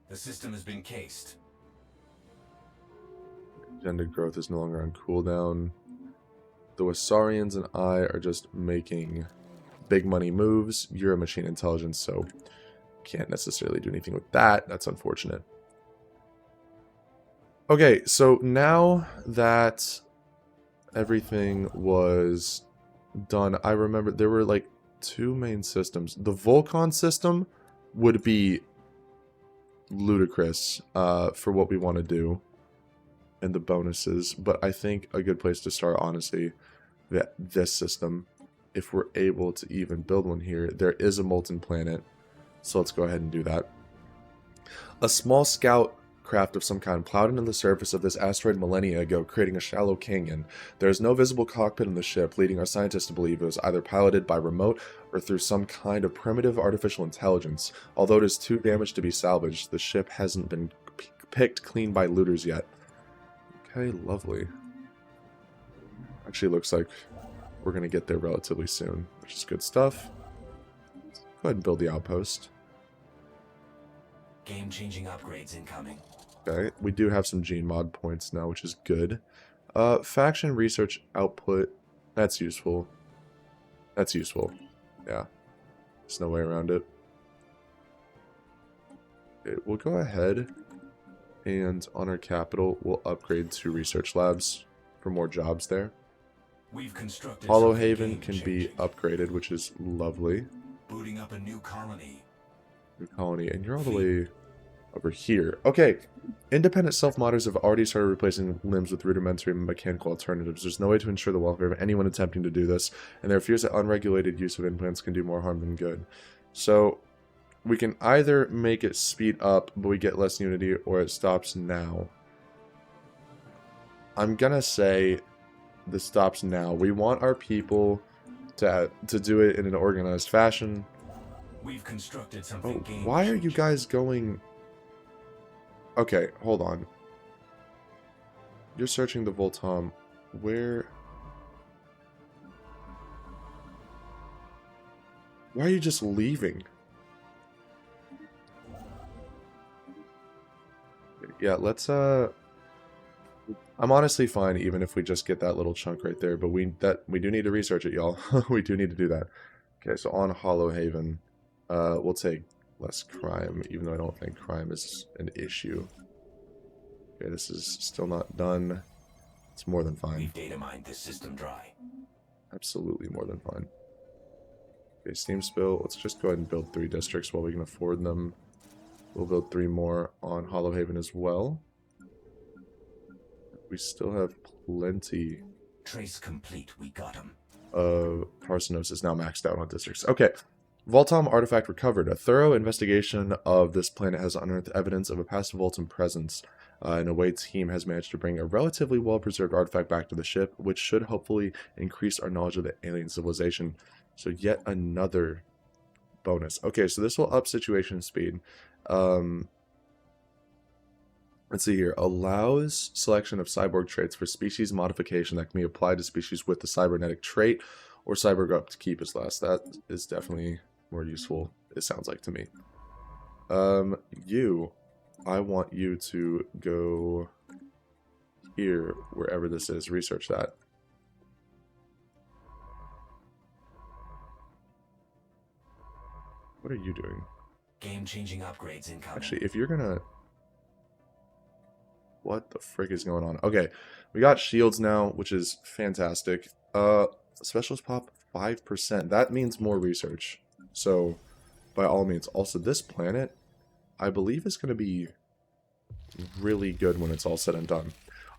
The system has been cased. Agenda growth is no longer on cooldown. The Wasarians and I are just making big money moves. You're a machine intelligence, so can't necessarily do anything with that. That's unfortunate. Okay, so now that everything was done, I remember there were like 2 main systems. The Vulcan system would be ludicrous for what we want to do and the bonuses, but I think a good place to start, honestly, that this system, if we're able to even build one here. There is a molten planet, so let's go ahead and do that. A small scout craft of some kind plowed into the surface of this asteroid millennia ago, creating a shallow canyon. There is no visible cockpit in the ship, leading our scientists to believe it was either piloted by remote or through some kind of primitive artificial intelligence. Although it is too damaged to be salvaged, the ship hasn't been picked clean by looters yet. Okay, lovely. Actually looks like we're going to get there relatively soon, which is good stuff. Go ahead and build the outpost. Game-changing upgrades incoming. Okay, we do have some gene mod points now, which is good. Faction research output, that's useful. That's useful. Yeah, there's no way around it. Okay, we'll go ahead and on our capital, we'll upgrade to research labs for more jobs there. We've constructed Hollow something Haven can be game-changing. upgraded, which is lovely. Booting up a new colony. New colony, and you're all the way over here. Okay, independent self-modders have already started replacing limbs with rudimentary mechanical alternatives. There's no way to ensure the welfare of anyone attempting to do this, and there are fears that unregulated use of implants can do more harm than good. So, we can either make it speed up, but we get less unity, or it stops now. I'm gonna say this stops now. We want our people to do it in an organized fashion. We've constructed something Oh, why are you game-changing. guys going... Okay, hold on. You're searching the Voltom. Where... Why are you just leaving? Yeah, let's, I'm honestly fine even if we just get that little chunk right there, but we do need to research it, y'all. We do need to do that. Okay, so on Hollow Haven, we'll take less crime, even though I don't think crime is an issue. Okay, this is still not done. It's more than fine. We've data mined this system dry. Absolutely more than fine. Okay, Steam Spill. Let's just go ahead and build 3 districts while we can afford them. We'll build 3 more on Hollow Haven as well. We still have plenty Trace complete. We got him. of Parsenos is now maxed out on districts. Okay. Voltom artifact recovered. A thorough investigation of this planet has unearthed evidence of a past Voltan presence. And a Away team has managed to bring a relatively well-preserved artifact back to the ship, which should hopefully increase our knowledge of the alien civilization. So yet another bonus. Okay, so this will up situation speed. Let's see here. Allows selection of cyborg traits for species modification that can be applied to species with the cybernetic trait or cyborg upkeep is less. That is definitely more useful, it sounds like to me. I want you to go here, wherever this is. Research that. What are you doing? Game-changing upgrades incoming. Actually, if you're gonna... What the frick is going on? Okay, we got shields now, which is fantastic. Specials pop 5%. That means more research. So, by all means. Also, this planet, I believe, is going to be really good when it's all said and done.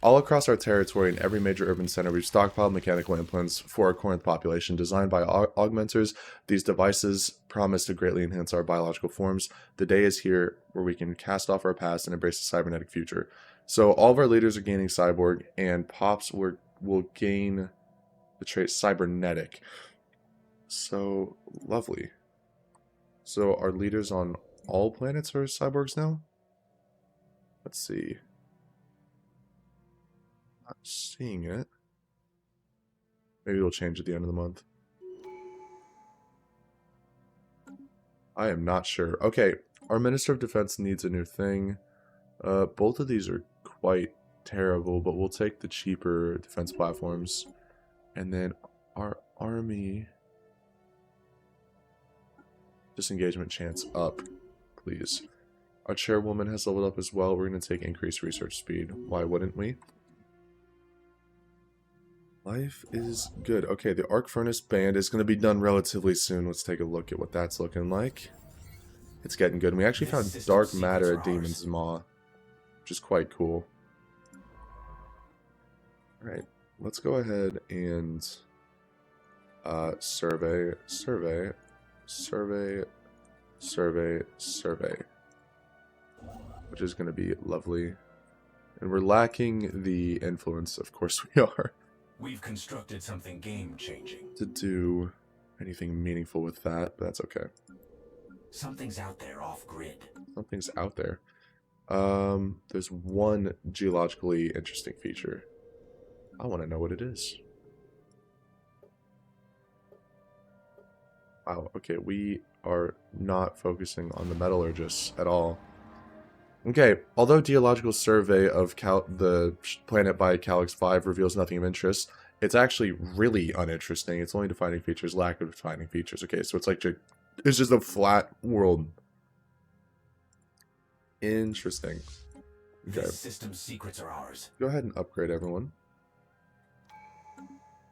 All across our territory in every major urban center, we've stockpiled mechanical implants for our Korinth population. Designed by augmenters, these devices promise to greatly enhance our biological forms. The day is here where we can cast off our past and embrace the cybernetic future. So all of our leaders are gaining cyborg, and Pops will gain the trait cybernetic. So, lovely. So our leaders on all planets are cyborgs now? Let's see. Not seeing it. Maybe it'll change at the end of the month. I am not sure. Okay, our Minister of Defense needs a new thing. Both of these are quite terrible, but we'll take the cheaper defense platforms. And then our army... Disengagement chance up, please. Our chairwoman has leveled up as well. We're going to take increased research speed. Why wouldn't we? Life is good. Okay, the Arc Furnace Band is going to be done relatively soon. Let's take a look at what that's looking like. It's getting good. And we actually found dark matter at Demon's Maw, which is quite cool. Alright, let's go ahead and survey. which is going to be lovely. And we're lacking the influence, of course we are, We've constructed something game-changing. to do anything meaningful with that, but that's okay. Something's out there off-grid. Something's out there. There's one geologically interesting feature. I want to know what it is. Wow, okay, we are not focusing on the metallurgists at all. Okay, although geological survey of the planet by Calyx 5 reveals nothing of interest, it's actually really uninteresting. It's only defining features, lack of defining features. Okay, so it's like it's just a flat world. Interesting. Okay. This system's secrets are ours. Go ahead and upgrade everyone.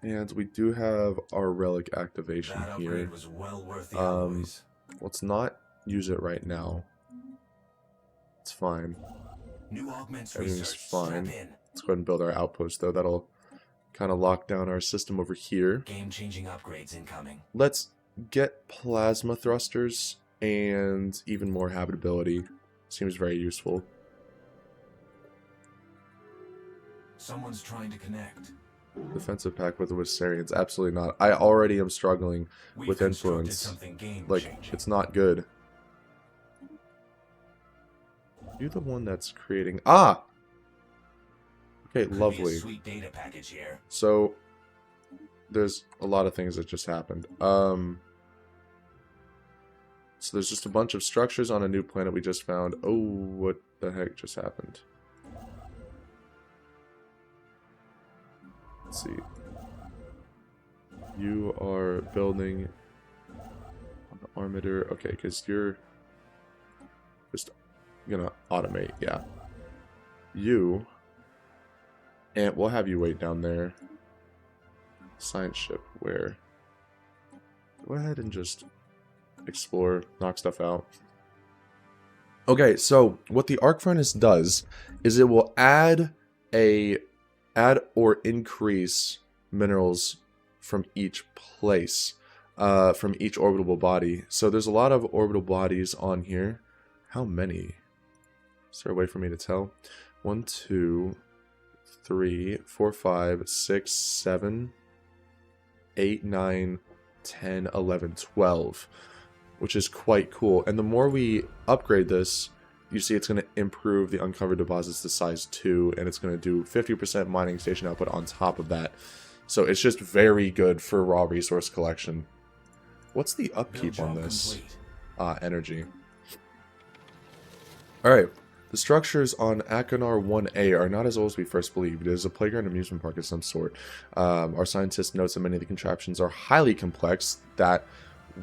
And we do have our relic activation That here. upgrade was well worth the alloys. Let's not use it right now. It's fine. New augments Everything's research. fine. Strap in. Let's go ahead and build our outpost, though. That'll kind of lock down our system over here. Game-changing upgrades incoming. Let's get plasma thrusters and even more habitability. Seems very useful. Someone's trying to connect. Defensive pact with the Wisarians. Absolutely not. I already am struggling We've with constructed influence. something Like, game-changing. it's not good. You the one that's creating... Ah! Okay, Could be a lovely. sweet data package here. So, there's a lot of things that just happened. So there's just a bunch of structures on a new planet we just found. Oh, what the heck just happened? Let's see. You are building an armator. Okay, because you're just gonna automate. Yeah. You. And we'll have you wait down there. Science ship, where? Go ahead and just explore, knock stuff out. Okay, so what the arc furnace does is it will add or increase minerals from each place, from each orbital body. So there's a lot of orbital bodies on here. How many? Is there a way for me to tell? 1, 2, 3, 4, 5, 6, 7, 8, 9, 10, 11, 12, which is quite cool. And the more we upgrade this, you see it's going to improve the uncovered deposits to size 2, and it's going to do 50% mining station output on top of that. So it's just very good for raw resource collection. What's the upkeep on this? Energy. Alright. The structures on Achenar 1A are not as old as we first believed. It is a playground amusement park of some sort. Our scientist notes that many of the contraptions are highly complex that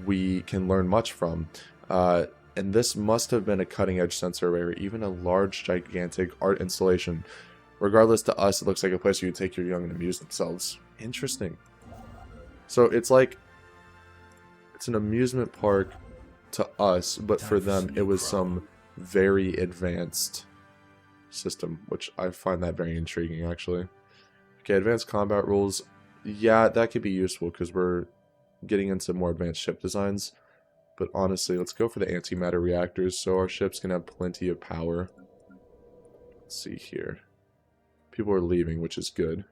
we can learn much from. And this must have been a cutting-edge sensor array or even a large, gigantic art installation. Regardless, to us, it looks like a place where you take your young and amuse themselves. Interesting. So it's like, it's an amusement park to us, but for them, it was some very advanced system, which I find that very intriguing, actually. Okay, advanced combat rules. Yeah, that could be useful because we're getting into more advanced ship designs. But honestly, let's go for the antimatter reactors so our ships can have plenty of power. Let's see here. People are leaving, which is good. I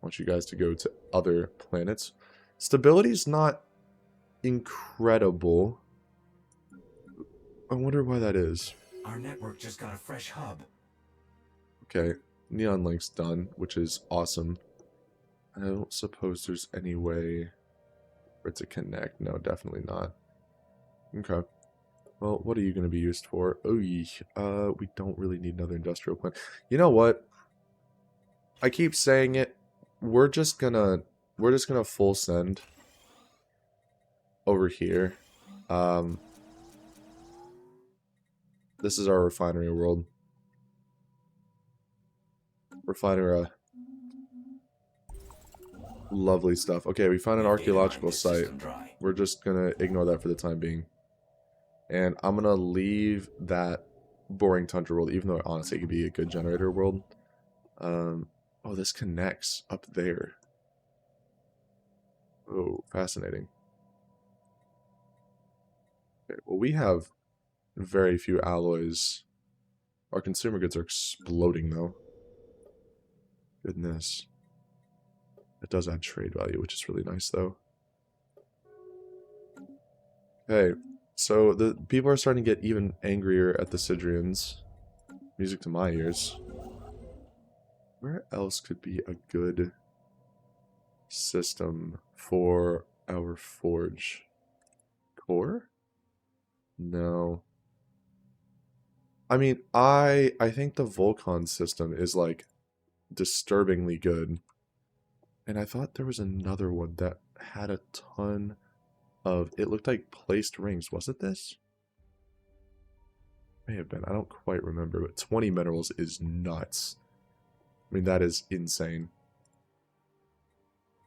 want you guys to go to other planets. Stability's not incredible. I wonder why that is. Our network just got a fresh hub. Okay, Neon Link's done, which is awesome. I don't suppose there's any way for it to connect. No, definitely not. Okay. Well, what are you going to be used for? Oh, we don't really need another industrial plant. You know what? I keep saying it. We're just gonna full send over here. This is our refinery world. Refinery. Lovely stuff. Okay, we found an archaeological site. We're just gonna ignore that for the time being. And I'm gonna leave that boring tundra world, even though honestly it could be a good generator world. Oh, this connects up there. Oh, fascinating. Okay, well, we have very few alloys Our consumer goods are exploding, though. Goodness. It does add trade value, which is really nice, though. Okay, so the people are starting to get even angrier at the Sidrians. Music to my ears. Where else could be a good system for our forge? Core? No. I mean, I think the Vulcan system is, like, disturbingly good. And I thought there was another one that had a ton of... It looked like placed rings. Was it this? May have been. I don't quite remember, but 20 minerals is nuts. I mean, that is insane.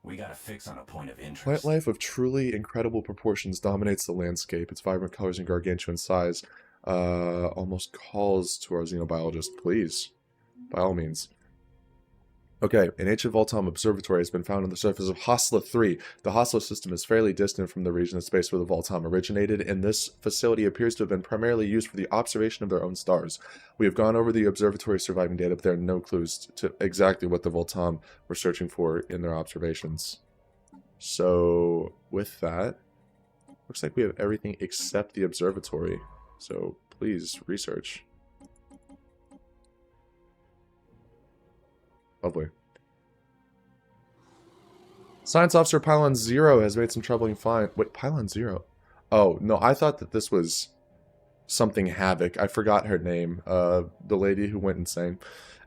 We got a fix on a point of interest. Plant life of truly incredible proportions dominates the landscape. Its vibrant colors and gargantuan size almost calls to our xenobiologist. Please, by all means. Okay, an ancient Voltom observatory has been found on the surface of Hosla 3. The Hosla system is fairly distant from the region of space where the Voltom originated, and this facility appears to have been primarily used for the observation of their own stars. We have gone over the observatory's surviving data, but there are no clues to exactly what the Voltom were searching for in their observations. So, with that, looks like we have everything except the observatory. So, please, research. Lovely. Science Officer Pylon Zero has made some troubling find. Wait, Pylon Zero? Oh, no, I thought that this was something Havoc. I forgot her name. The lady who went insane.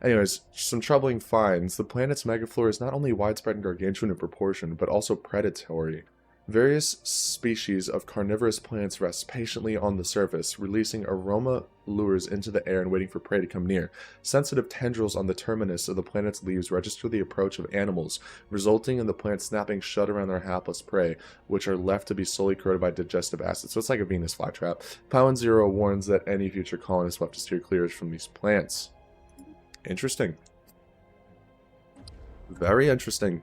Anyways, some troubling finds. The planet's megaflora is not only widespread and gargantuan in proportion, but also predatory. Various species of carnivorous plants rest patiently on the surface, releasing aroma lures into the air and waiting for prey to come near. Sensitive tendrils on the terminus of the planet's leaves register the approach of animals, resulting in the plants snapping shut around their hapless prey, which are left to be slowly corroded by digestive acid. So it's like a Venus flytrap. Pylon Zero warns that any future colonists will have to steer clear from these plants. Interesting. Very interesting.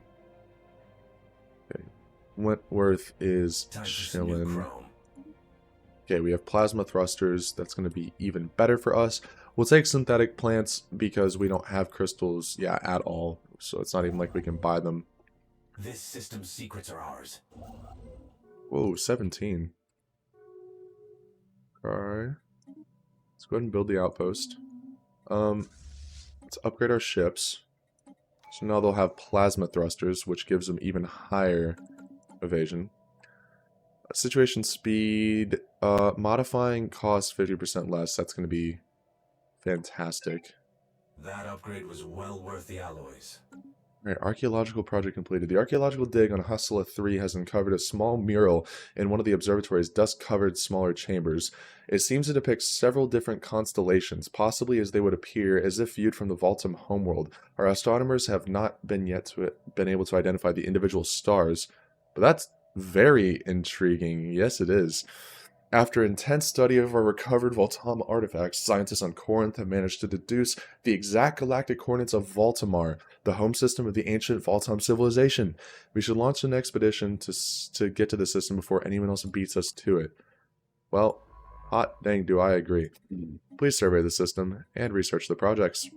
Wentworth is chilling. Okay, we have plasma thrusters. That's going to be even better for us. We'll take synthetic plants because we don't have crystals, at all. So it's not even like we can buy them. This system's secrets are ours. Whoa, 17. Alright. Let's go ahead and build the outpost. Let's upgrade our ships. So now they'll have plasma thrusters, which gives them even higher evasion. Situation speed, modifying cost 50% less. That's going to be fantastic. That upgrade was well worth the alloys. Alright, archaeological project completed. The archaeological dig on Hustla 3 has uncovered a small mural in one of the observatory's dust-covered smaller chambers. It seems to depict several different constellations, possibly as they would appear as if viewed from the Voltum homeworld. Our astronomers have not been able to identify the individual stars, but that's very intriguing. Yes, it is. After intense study of our recovered Voltam artifacts, scientists on Korinth have managed to deduce the exact galactic coordinates of Voltamar, the home system of the ancient Voltam civilization. We should launch an expedition to get to the system before anyone else beats us to it. Well, hot dang do I agree. Please survey the system and research the projects.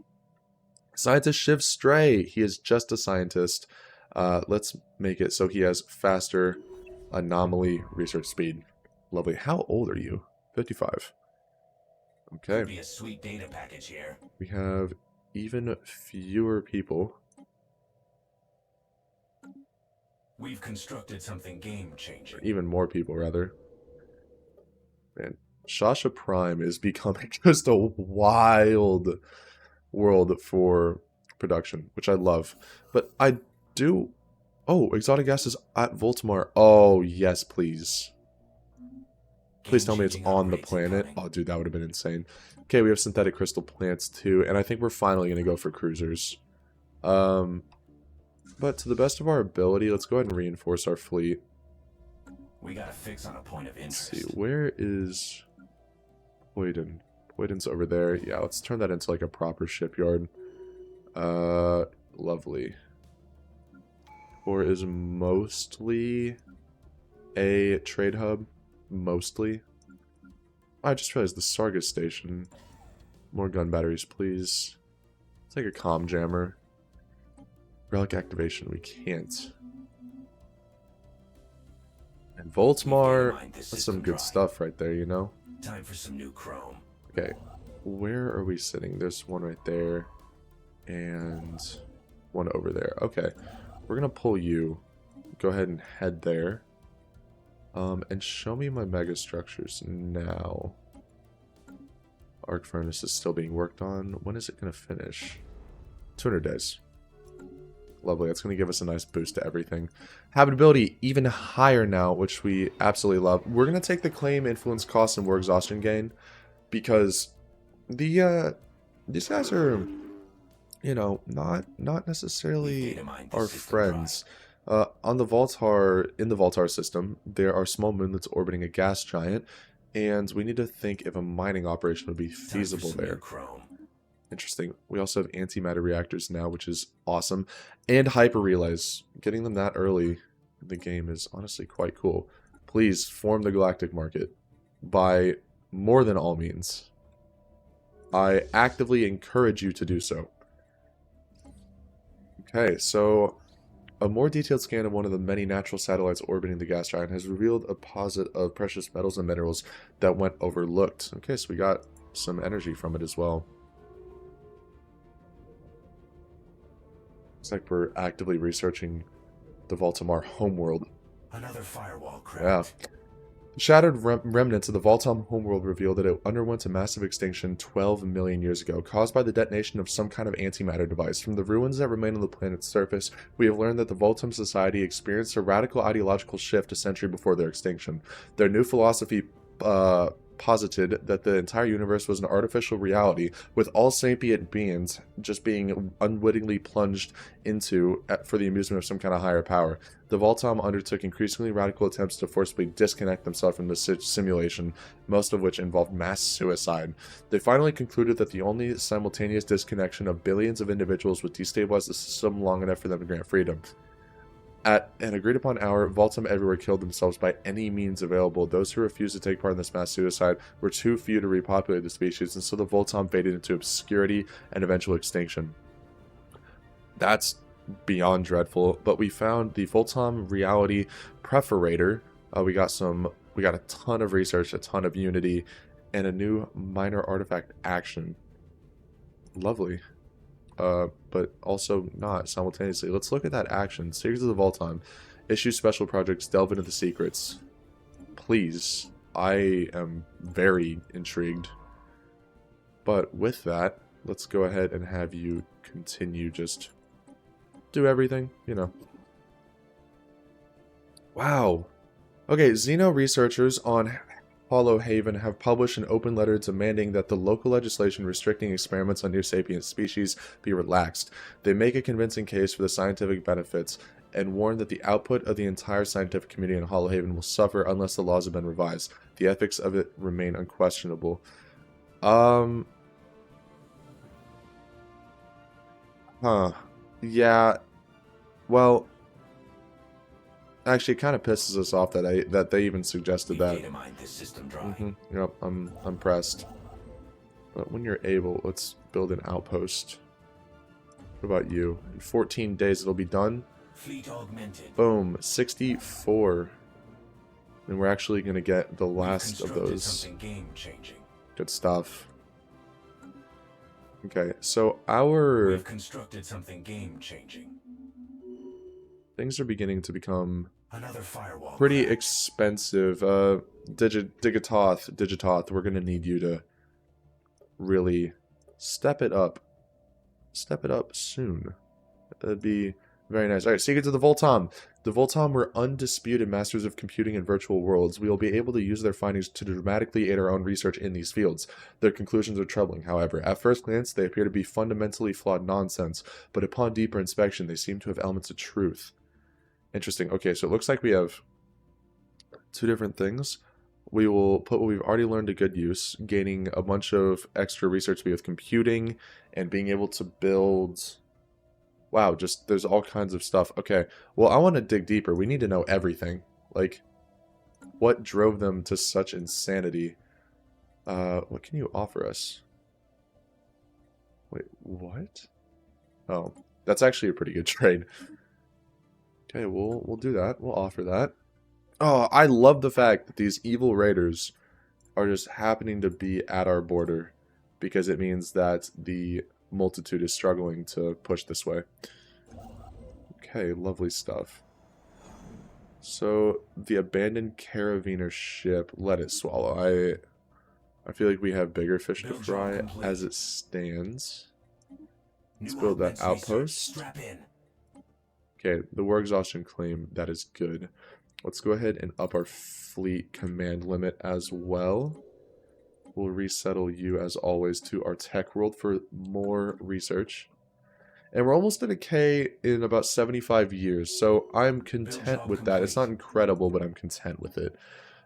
Scientist Shiv Stray. He is just a scientist. Let's make it so he has faster anomaly research speed. Lovely. How old are you? 55. Okay. Could be a sweet data package here. We have even fewer people. We've constructed something game-changing. Even more people, rather. Man, Shasha Prime is becoming just a wild world for production, which I love. But I do... Oh, exotic gases at Voltamar. Oh, yes, please. Please tell me it's on the planet. Oh, dude, that would have been insane. Okay, we have synthetic crystal plants, too. And I think we're finally going to go for cruisers. But to the best of our ability, let's go ahead and reinforce our fleet. We got a fix on a point of interest. Let's see, where is Poyden? Poyden's over there. Yeah, let's turn that into like a proper shipyard. Lovely. Or is mostly a trade hub. Mostly. I just realized the Sargas station More gun batteries, please. Take a comm jammer. Relic activation, we can't. And Voltmar, that's some good stuff right there, you know? Time for some new chrome. Okay, where are we sitting? There's one right there. And one over there. Okay, we're gonna pull you. Go ahead and head there. And show me my mega structures now. Arc furnace is still being worked on. When is it gonna finish? 200 days. Lovely, that's going to give us a nice boost to everything. Habitability even higher now, which we absolutely love. We're going to take the claim, influence, cost, and war exhaustion gain. Because these guys are, you know, not necessarily our friends. On the Voltar, in the Voltar system, there are small moonlets orbiting a gas giant. And we need to think if a mining operation would be feasible there. Interesting. We also have antimatter reactors now, which is awesome. And hyper relays. Getting them that early in the game is honestly quite cool. Please form the galactic market by more than all means. I actively encourage you to do so. Okay, so a more detailed scan of one of the many natural satellites orbiting the gas giant has revealed a deposit of precious metals and minerals that went overlooked. Okay, so we got some energy from it as well. Looks like we're actively researching the Voltamar homeworld. Another firewall cracked. Yeah. The shattered remnants of the Voltam homeworld reveal that it underwent a massive extinction 12 million years ago, caused by the detonation of some kind of antimatter device. From the ruins that remain on the planet's surface, we have learned that the Voltam society experienced a radical ideological shift a century before their extinction. Their new philosophy posited that the entire universe was an artificial reality, with all sapient beings just being unwittingly plunged into for the amusement of some kind of higher power. The Voltam undertook increasingly radical attempts to forcibly disconnect themselves from the simulation, most of which involved mass suicide. They finally concluded that the only simultaneous disconnection of billions of individuals would destabilize the system long enough for them to grant freedom. At an agreed-upon hour, Voltam everywhere killed themselves by any means available. Those who refused to take part in this mass suicide were too few to repopulate the species, and so the Voltam faded into obscurity and eventual extinction. That's beyond dreadful, but we found the Voltam reality preferator. We got a ton of research, a ton of unity, and a new minor artifact action. Lovely. But also not simultaneously. Let's look at that action. Secrets of the Voltam. Issue special projects. Delve into the secrets. Please. I am very intrigued. But with that, let's go ahead and have you continue just do everything, you know. Wow. Okay, Xeno researchers on Hollow Haven have published an open letter demanding that the local legislation restricting experiments on new sapient species be relaxed. They make a convincing case for the scientific benefits and warn that the output of the entire scientific community in Hollow Haven will suffer unless the laws have been revised. The ethics of it remain unquestionable. Yeah. Well, actually, it kind of pisses us off that they even suggested that. Yep, I'm pressed. But when you're able, let's build an outpost. What about you? In 14 days, it'll be done. Fleet augmented. Boom, 64. And we're actually gonna get the last of those. Good stuff. Okay, so We've constructed something game-changing. Things are beginning to become Another firewall pretty expensive. Digitoth, we're gonna need you to really step it up. Step it up soon. That'd be very nice. Alright, Secrets of the Voltam. The Voltam were undisputed masters of computing in virtual worlds. We will be able to use their findings to dramatically aid our own research in these fields. Their conclusions are troubling, however. At first glance, they appear to be fundamentally flawed nonsense, but upon deeper inspection, they seem to have elements of truth. Interesting. Okay, so it looks like we have two different things. We will put what we've already learned to good use, gaining a bunch of extra research with computing and being able to build... Wow, just there's all kinds of stuff. Okay, well, I want to dig deeper. We need to know everything. Like, what drove them to such insanity? What can you offer us? Wait, what? Oh, that's actually a pretty good trade. Okay, we'll do that. We'll offer that. Oh, I love the fact that these evil raiders are just happening to be at our border because it means that the multitude is struggling to push this way. Okay, lovely stuff. So, the abandoned carabiner ship, let it swallow. I feel like we have bigger fish to fry as it stands. Let's build that outpost. Okay, the war exhaustion claim, that is good. Let's go ahead and up our fleet command limit as well. We'll resettle you, as always, to our tech world for more research. And we're almost at a K in about 75 years, so I'm content with that. It's not incredible, but I'm content with it.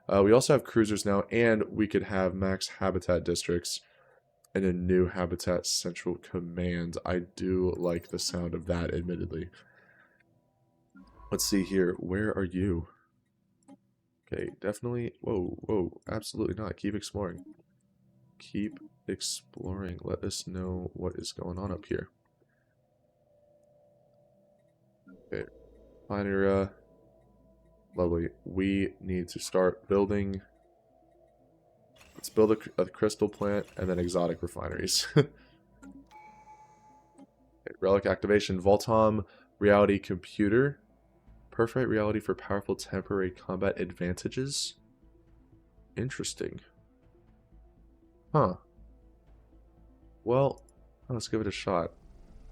We also have cruisers now, and we could have max habitat districts and a new habitat central command. I do like the sound of that, admittedly. Let's see here. Where are you? Okay, definitely. Whoa, whoa, absolutely not. Keep exploring. Keep exploring. Let us know what is going on up here. Okay, Pinera. Lovely. We need to start building. Let's build a crystal plant and then exotic refineries. Okay, relic activation. Voltom reality computer. Perfect reality for powerful temporary combat advantages. Interesting. Huh. Well, let's give it a shot.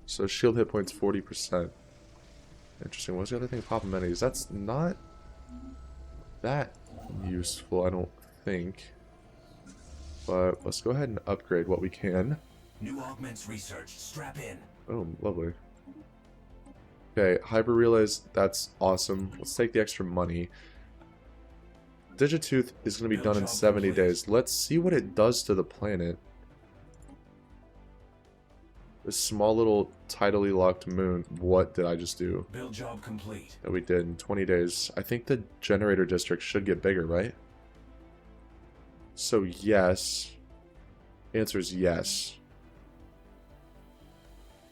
So shield hit points 40%. Interesting. What's the other thing? Pop amenities. That's not that useful, I don't think. But let's go ahead and upgrade what we can. New augments researched. Strap in. Oh, lovely. Okay, hyper relays, that's awesome. Let's take the extra money. Digitooth is going to be done in 70 days. Let's see what it does to the planet. This small little tidally locked moon. What did I just do? Build job complete. That we did in 20 days. I think the generator district should get bigger, right? So yes. Answer is yes.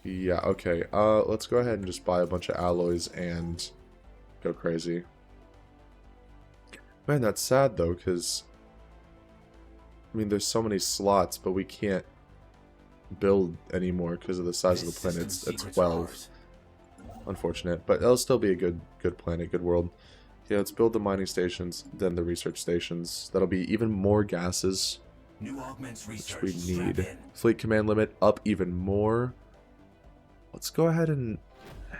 Yeah, okay. Let's go ahead and just buy a bunch of alloys and go crazy. Man, that's sad though, because I mean, there's so many slots, but we can't build anymore because of the size of the planet. It's 12. Unfortunate, but it'll still be a good planet, good world. Yeah, let's build the mining stations, then the research stations. That'll be even more gases, New augments which research. we need. Fleet command limit up even more. Let's go ahead and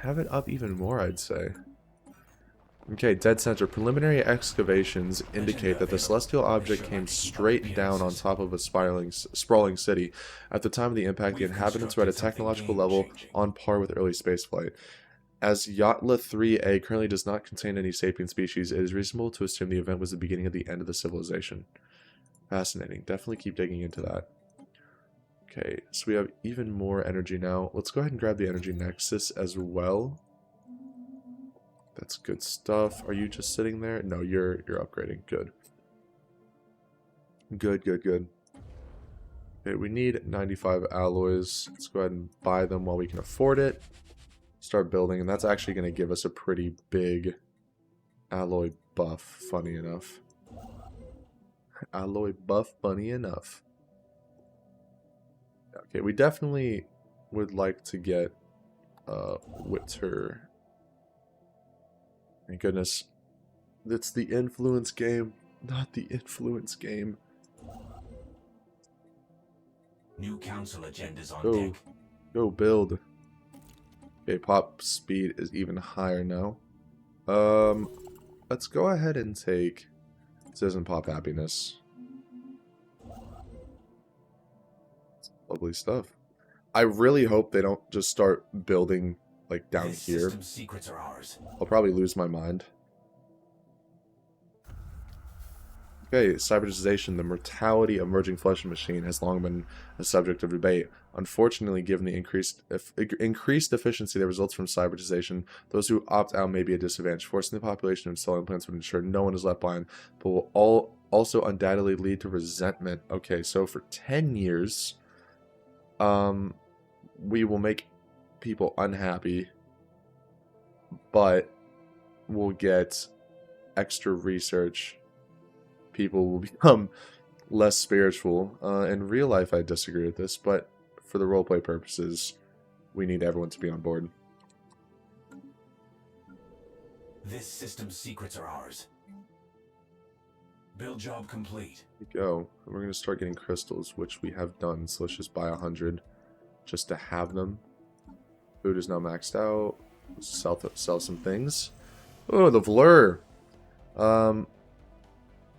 have it up even more, I'd say. Okay, dead center. Preliminary excavations indicate that the celestial object came straight down on top of a sprawling city. At the time of the impact, the inhabitants were at a technological level on par with early spaceflight. As Yatla 3A currently does not contain any sapient species, it is reasonable to assume the event was the beginning of the end of the civilization. Fascinating. Definitely keep digging into that. Okay, so we have even more energy now. Let's go ahead and grab the energy nexus as well. That's good stuff. Are you just sitting there? No, you're upgrading. Good. Good. Okay, we need 95 alloys. Let's go ahead and buy them while we can afford it. Start building, and that's actually going to give us a pretty big alloy buff, funny enough. Alloy buff, funny enough. Okay, we definitely would like to get Witter. Thank goodness. It's the influence game, not the influence game. New council agendas on Go. deck. Go build. Okay, pop speed is even higher now. Let's go ahead and take Citizen Pop Happiness. Lovely stuff. I really hope they don't just start building like down This here. system's secrets are ours. I'll probably lose my mind. Okay, cyberization, the mortality of merging flesh and machine has long been a subject of debate. Unfortunately, given the increased efficiency that results from cyberization, those who opt out may be a disadvantage. Forcing the population to install implants would ensure no one is left behind, but will also undoubtedly lead to resentment. Okay, so for 10 years, we will make people unhappy, but we'll get extra research. People will become less spiritual. In real life, I disagree with this, but for the roleplay purposes, we need everyone to be on board. This system's secrets are ours. Build job complete. Here we go. We're going to start getting crystals, which we have done. So let's just buy 100 just to have them. Food is now maxed out. Sell some things. Oh, the Vlur.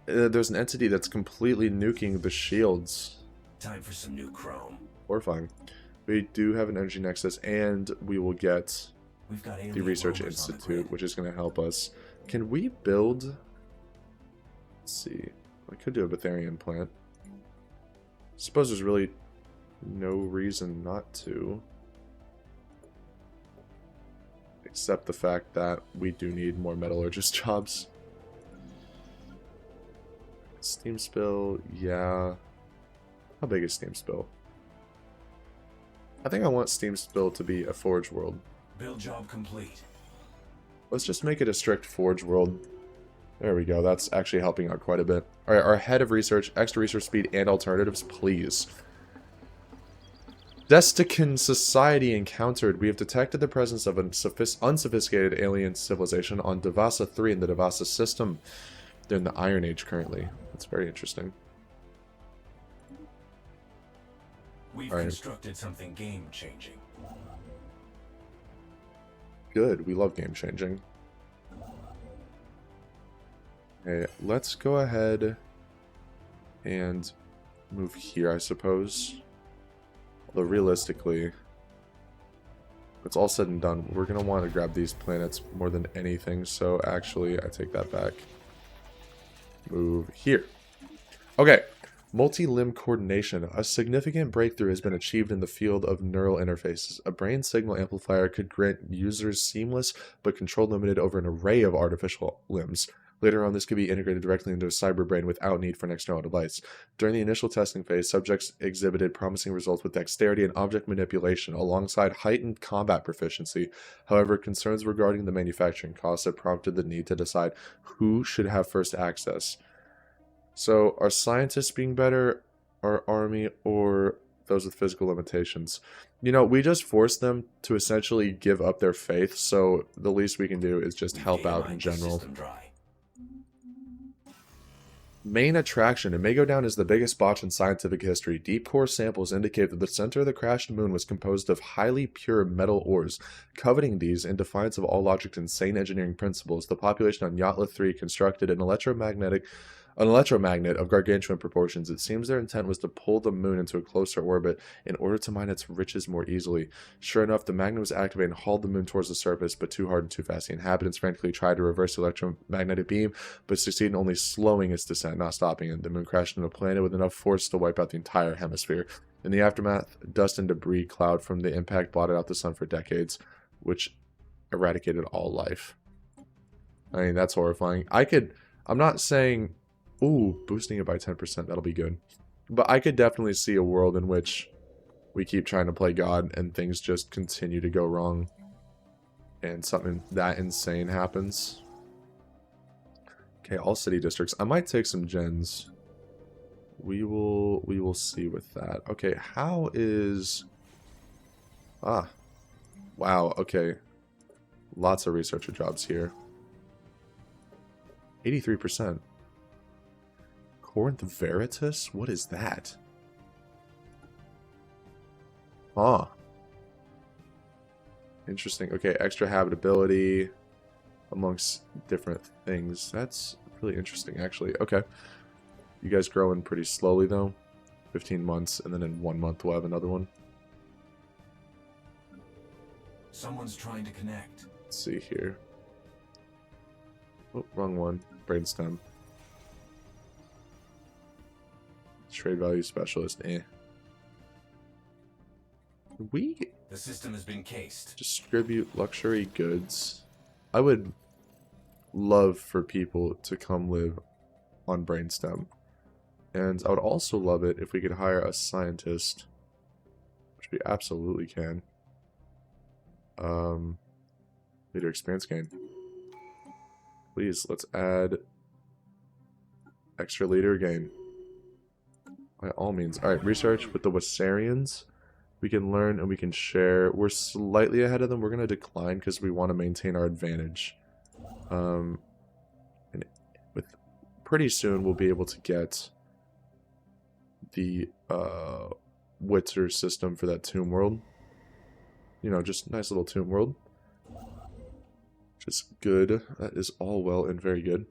There's an entity that's completely nuking the shields. Time for some new chrome. Horrifying. We do have an energy nexus, and we will get We've got the Research Institute, which is going to help us. Can we build... Let's see. I could do a Betharian plant. Suppose there's really no reason not to. Except the fact that we do need more metallurgist jobs. Steam spill, yeah. How big is Steam spill? I think I want Steam spill to be a forge world. Build job complete. Let's just make it a strict forge world. There we go. That's actually helping out quite a bit. Alright, our head of research, extra research speed, and alternatives, please. Destican society encountered. We have detected the presence of an unsophisticated alien civilization on Devasa 3 in the Devasa system. They're in the Iron Age currently. That's very interesting. We've constructed something game-changing. Good. We love game-changing. Okay, let's go ahead and move here, I suppose. Although realistically, it's all said and done. We're going to want to grab these planets more than anything, so actually, I take that back. Move here. Okay, multi-limb coordination. A significant breakthrough has been achieved in the field of neural interfaces. A brain signal amplifier could grant users seamless but control limited over an array of artificial limbs. Later on, this could be integrated directly into a cyber brain without need for an external device. During the initial testing phase, subjects exhibited promising results with dexterity and object manipulation, alongside heightened combat proficiency. However, concerns regarding the manufacturing costs have prompted the need to decide who should have first access. So, are scientists being better, our army, or those with physical limitations? You know, we just forced them to essentially give up their faith, so the least we can do is just help out in general. Main attraction. It may go down as the biggest botch in scientific history. Deep core samples indicate that the center of the crashed moon was composed of highly pure metal ores. Coveting these, in defiance of all logic and sane engineering principles, the population on Yatla 3 constructed an electromagnet of gargantuan proportions. It seems their intent was to pull the moon into a closer orbit in order to mine its riches more easily. Sure enough, the magnet was activated and hauled the moon towards the surface, but too hard and too fast. The inhabitants frantically tried to reverse the electromagnetic beam, but succeeded in only slowing its descent, not stopping it. The moon crashed into a planet with enough force to wipe out the entire hemisphere. In the aftermath, dust and debris cloud from the impact blotted out the sun for decades, which eradicated all life. I mean, that's horrifying. I'm not saying... Ooh, boosting it by 10%, that'll be good. But I could definitely see a world in which we keep trying to play God and things just continue to go wrong. And something that insane happens. Okay, all city districts. I might take some gens. We will see with that. Okay, how is... Ah. Wow, okay. Lots of researcher jobs here. 83%. Korinth Veritas? What is that? Huh. Interesting. Okay, extra habitability amongst different things. That's really interesting, actually. Okay. You guys growing pretty slowly, though. 15 months, and then in 1 month we'll have another one. Someone's trying to connect. Let's see here. Oh, wrong one. Brainstem. Trade value specialist. We The system has been cased. Distribute luxury goods. I would love for people to come live on Brainstem. And I would also love it if we could hire a scientist, which would We absolutely can. Leader experience gain. Please, let's add extra leader gain. By all means. Alright, research with the Wasarians. We can learn and we can share. We're slightly ahead of them. We're going to decline because we want to maintain our advantage. And pretty soon we'll be able to get the Witzer system for that tomb world. You know, just nice little tomb world. Which is good. That is all well and very good.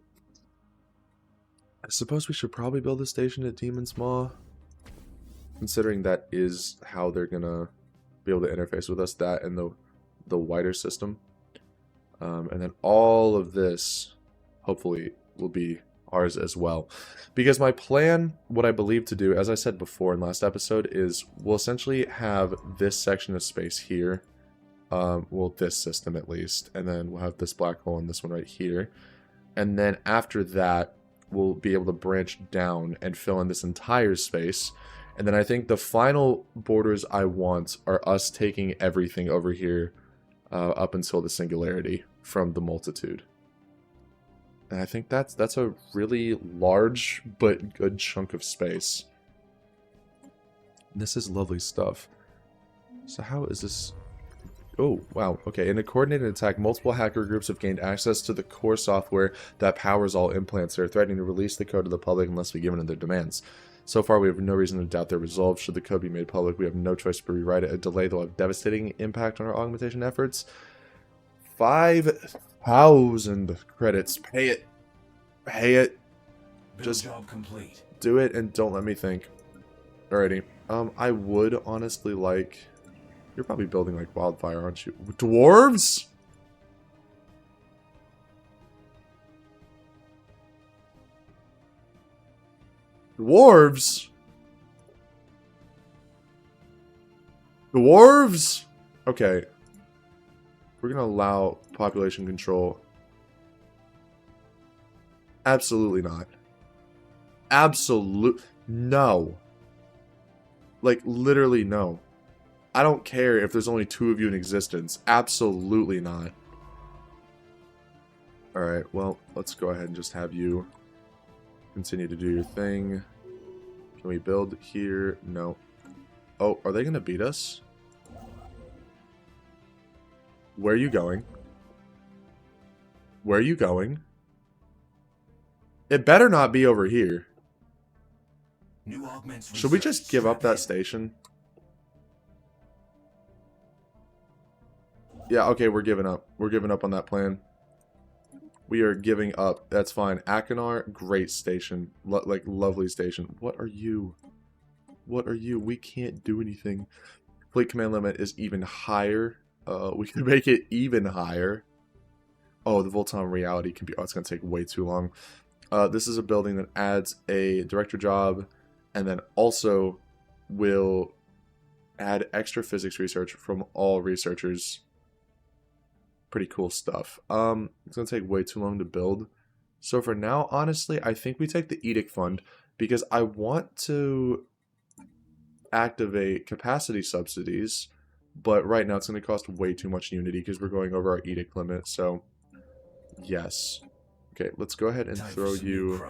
I suppose we should probably build a station at Demon's Maw. Considering that is how they're gonna be able to interface with us, that and the wider system. And then all of this, hopefully, will be ours as well. Because my plan, what I believe to do, as I said before in last episode, is we'll essentially have this section of space here. Well, this system at least. And then we'll have this black hole and this one right here. And then after that, we'll be able to branch down and fill in this entire space. And then I think the final borders I want are us taking everything over here up until the singularity from the multitude. And I think that's a really large but good chunk of space. This is lovely stuff. So how is this? Oh, wow. Okay, in a coordinated attack, multiple hacker groups have gained access to the core software that powers all implants. They're threatening to release the code to the public unless we give in to their demands. So far, we have no reason to doubt their resolve. Should the code be made public, we have no choice but to rewrite it. A delay that will have devastating impact on our augmentation efforts. 5,000 credits. Pay it. Pay it. Just job complete. Do it and don't let me think. Alrighty. I would honestly like... You're probably building like wildfire, aren't you? Dwarves? Dwarves? Dwarves? Okay. We're gonna allow population control. Absolutely not. Absolute. No. Like, literally no. I don't care if there's only 2 of you in existence. Absolutely not. Alright, well, let's go ahead and just have you continue to do your thing. Can we build here? No. Oh, are they going to beat us? Where are you going? Where are you going? It better not be over here. New augments Should we just give up that station? Yeah, okay, we're giving up. We're giving up on that plan. We are giving up. That's fine. Akinar, great station. Like, lovely station. What are you? What are you? We can't do anything. Fleet command limit is even higher. We can make it even higher. Oh, the Vulcan reality can be... Oh, it's going to take way too long. This is a building that adds a director job and then also will add extra physics research from all researchers. Pretty cool stuff. It's going to take way too long to build. So for now, honestly, I think we take the Edict Fund because I want to activate capacity subsidies, but right now it's going to cost way too much Unity because we're going over our Edict limit, so yes. Okay, let's go ahead and throw you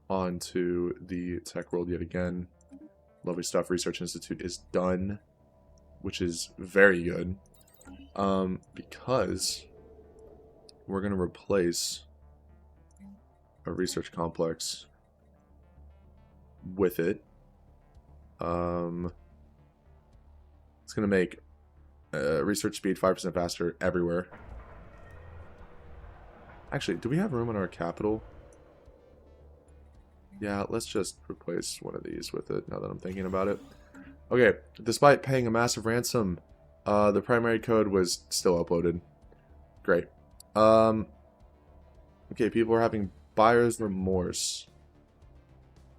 onto the tech world yet again. Lovely stuff. Research Institute is done, which is very good. Because we're going to replace a research complex with it. It's going to make research speed 5% faster everywhere. Actually, do we have room in our capital? Yeah, let's just replace one of these with it now that I'm thinking about it. Okay, despite paying a massive ransom, the primary code was still uploaded. Great. Okay, people are having buyer's remorse.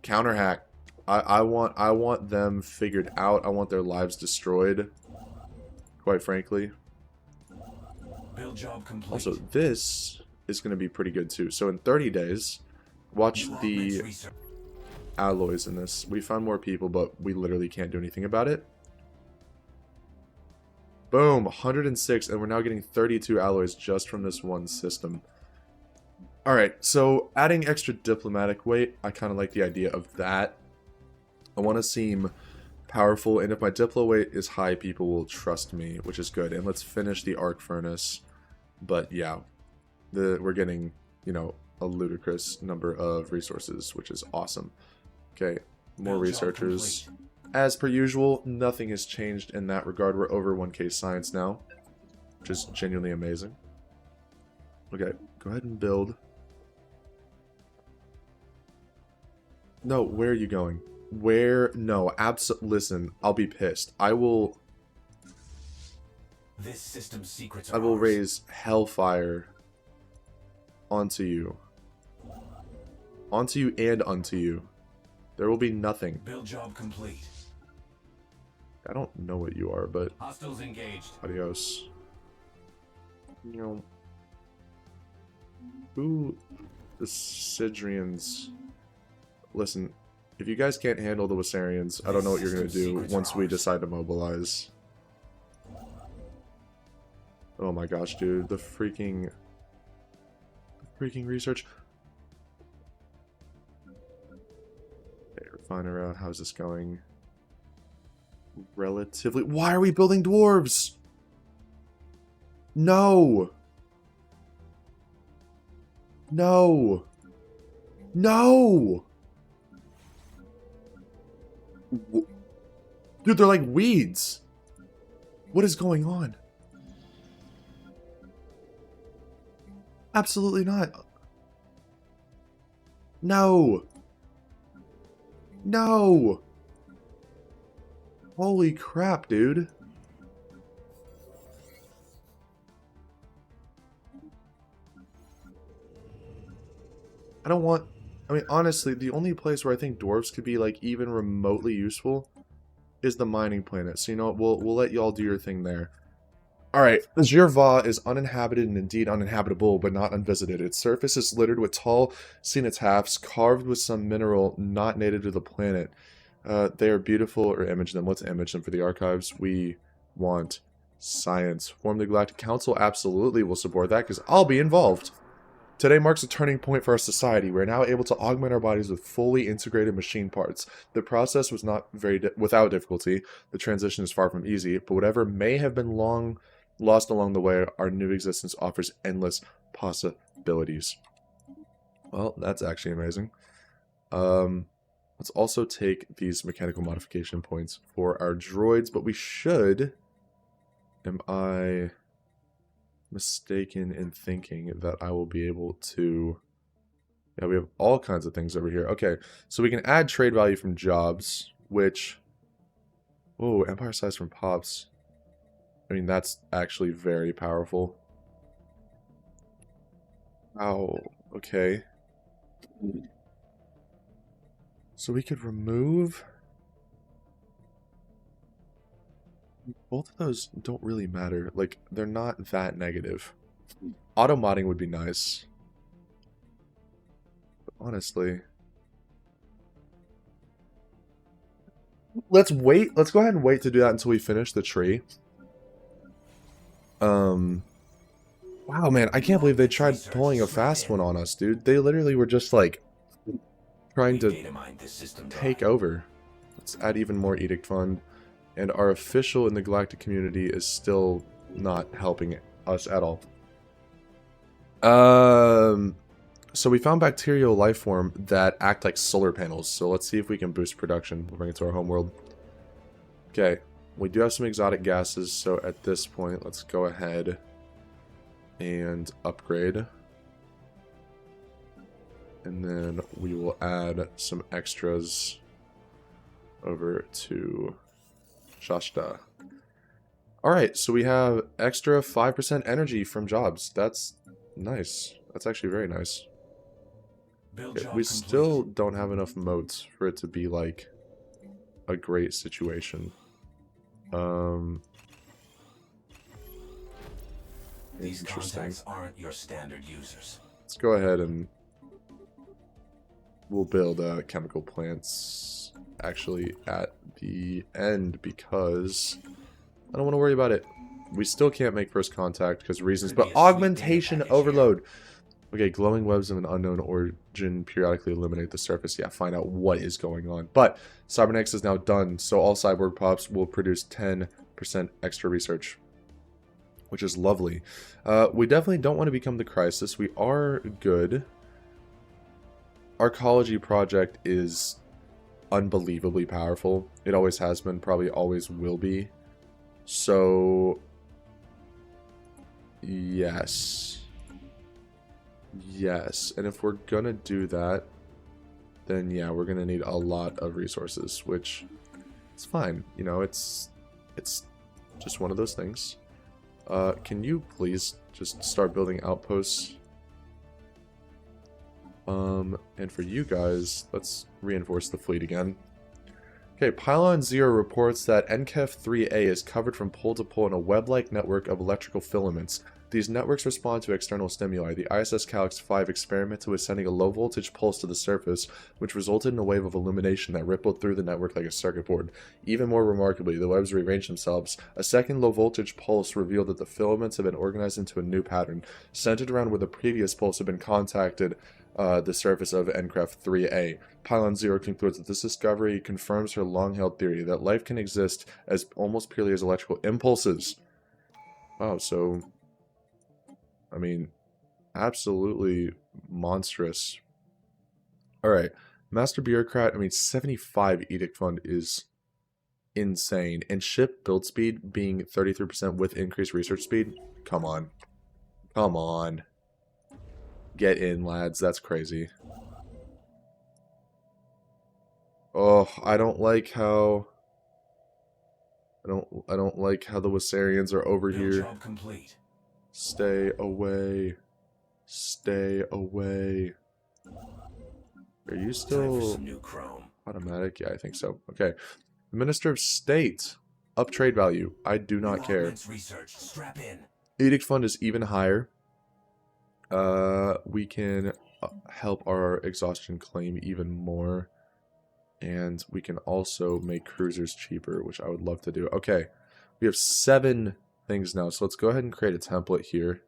Counterhack. I want them figured out. I want their lives destroyed. Quite frankly. Build job complete. Also, this is going to be pretty good too. So in 30 days, watch the alloys in this. We found more people, but we literally can't do anything about it. Boom, 106, and we're now getting 32 alloys just from this one system. Alright, so adding extra diplomatic weight, I kind of like the idea of that. I want to seem powerful, and if my diplo weight is high, people will trust me, which is good. And let's finish the arc furnace. But yeah, we're getting, you know, a ludicrous number of resources, which is awesome. Okay, more researchers. As per usual, nothing has changed in that regard. We're over 1k science now, which is genuinely amazing. Okay, go ahead and build. No, where are you going? Where? No, listen, I'll be pissed. I will This system's secrets I are will ours. raise hellfire onto you. Onto you and unto you. There will be nothing. Build job complete. I don't know what you are, but Hostiles engaged. adios. You know. Ooh, the Sidrians. Listen, if you guys can't handle the Wassarians, I don't know what you're going to do once we decide to mobilize. Oh my gosh, dude. The freaking research. Okay, refiner, how's this going? Relatively. Why are we building dwarves? No. No. No. Dude, they're like weeds. What is going on? Absolutely not. No. No. Holy crap, dude. I don't want... I mean, honestly, the only place where I think dwarves could be, like, even remotely useful is the mining planet. So, you know what? We'll let y'all do your thing there. Alright, Jirva is uninhabited and indeed uninhabitable, but not unvisited. Its surface is littered with tall cenotaphs carved with some mineral not native to the planet. They are beautiful, or image them. Let's image them for the archives. We want science. Form the Galactic Council absolutely will support that, because I'll be involved. Today marks a turning point for our society. We are now able to augment our bodies with fully integrated machine parts. The process was not without difficulty. The transition is far from easy, but whatever may have been lost along the way, our new existence offers endless possibilities. Well, that's actually amazing. Let's also take these mechanical modification points for our droids, but we should... Am I mistaken in thinking that I will be able to... Yeah, we have all kinds of things over here. Okay, so we can add trade value from jobs, which... Whoa, empire size from pops. I mean, that's actually very powerful. Wow, okay. So we could remove... Both of those don't really matter. Like, they're not that negative. Auto-modding would be nice. But honestly... Let's wait. Let's go ahead and wait to do that until we finish the tree. Wow, man, I can't believe they tried pulling a fast one on us, dude. They literally were just, like, trying to take over. Let's add even more Edict Fund. And our official in the galactic community is still not helping us at all. So we found bacterial life form that act like solar panels. So let's see if we can boost production. We'll bring it to our homeworld. Okay, we do have some exotic gases. So at this point, let's go ahead and upgrade. And then we will add some extras over to Shashta. Alright, so we have extra 5% energy from jobs. That's nice. That's actually very nice. Okay, we still don't have enough moats for it to be like a great situation. These Interesting. contacts aren't your standard users. Let's go ahead and we'll build chemical plants actually at the end because I don't want to worry about it We still can't make first contact because reasons, Could be but a sweet data augmentation package here. overload. Okay, glowing webs of an unknown origin periodically illuminate the surface. Yeah, find out what is going on. But Cybernetics is now done, so all cyborg pops will produce 10% extra research, which is lovely. We definitely don't want to become the crisis. We are good. Our ecology project is unbelievably powerful. It always has been, probably always will be. So, yes. Yes, and if we're gonna do that, then yeah, we're gonna need a lot of resources, which it's fine. You know, it's just one of those things. Can you please just start building outposts? And for you guys, let's reinforce the fleet again. Okay, Pylon Zero reports that NKEF 3A is covered from pole to pole in a web-like network of electrical filaments. These networks respond to external stimuli. The ISS Calyx 5 experimented with sending a low-voltage pulse to the surface, which resulted in a wave of illumination that rippled through the network like a circuit board. Even more remarkably, the webs rearranged themselves. A second low-voltage pulse revealed that the filaments had been organized into a new pattern, centered around where the previous pulse had been contacted the surface of NKEF 3A. Pylon Zero concludes that this discovery confirms her long-held theory that life can exist as almost purely as electrical impulses. Oh, so... I mean, absolutely monstrous. Alright, Master Bureaucrat, I mean, 75 Edict Fund is insane. And ship build speed being 33% with increased research speed? Come on. Come on. Get in, lads. That's crazy. Oh, I don't like how... I don't like how the Wassarians are over here. Job complete. Stay away. Stay away. Are you Time for still some new chrome. automatic? Yeah, I think so. Okay. Minister of State. Up trade value. I do not care. Augments research. Strap in. Edict Fund is even higher. We can help our exhaustion claim even more. And we can also make cruisers cheaper, which I would love to do. Okay. We have 7 things now, so let's go ahead and create a template here.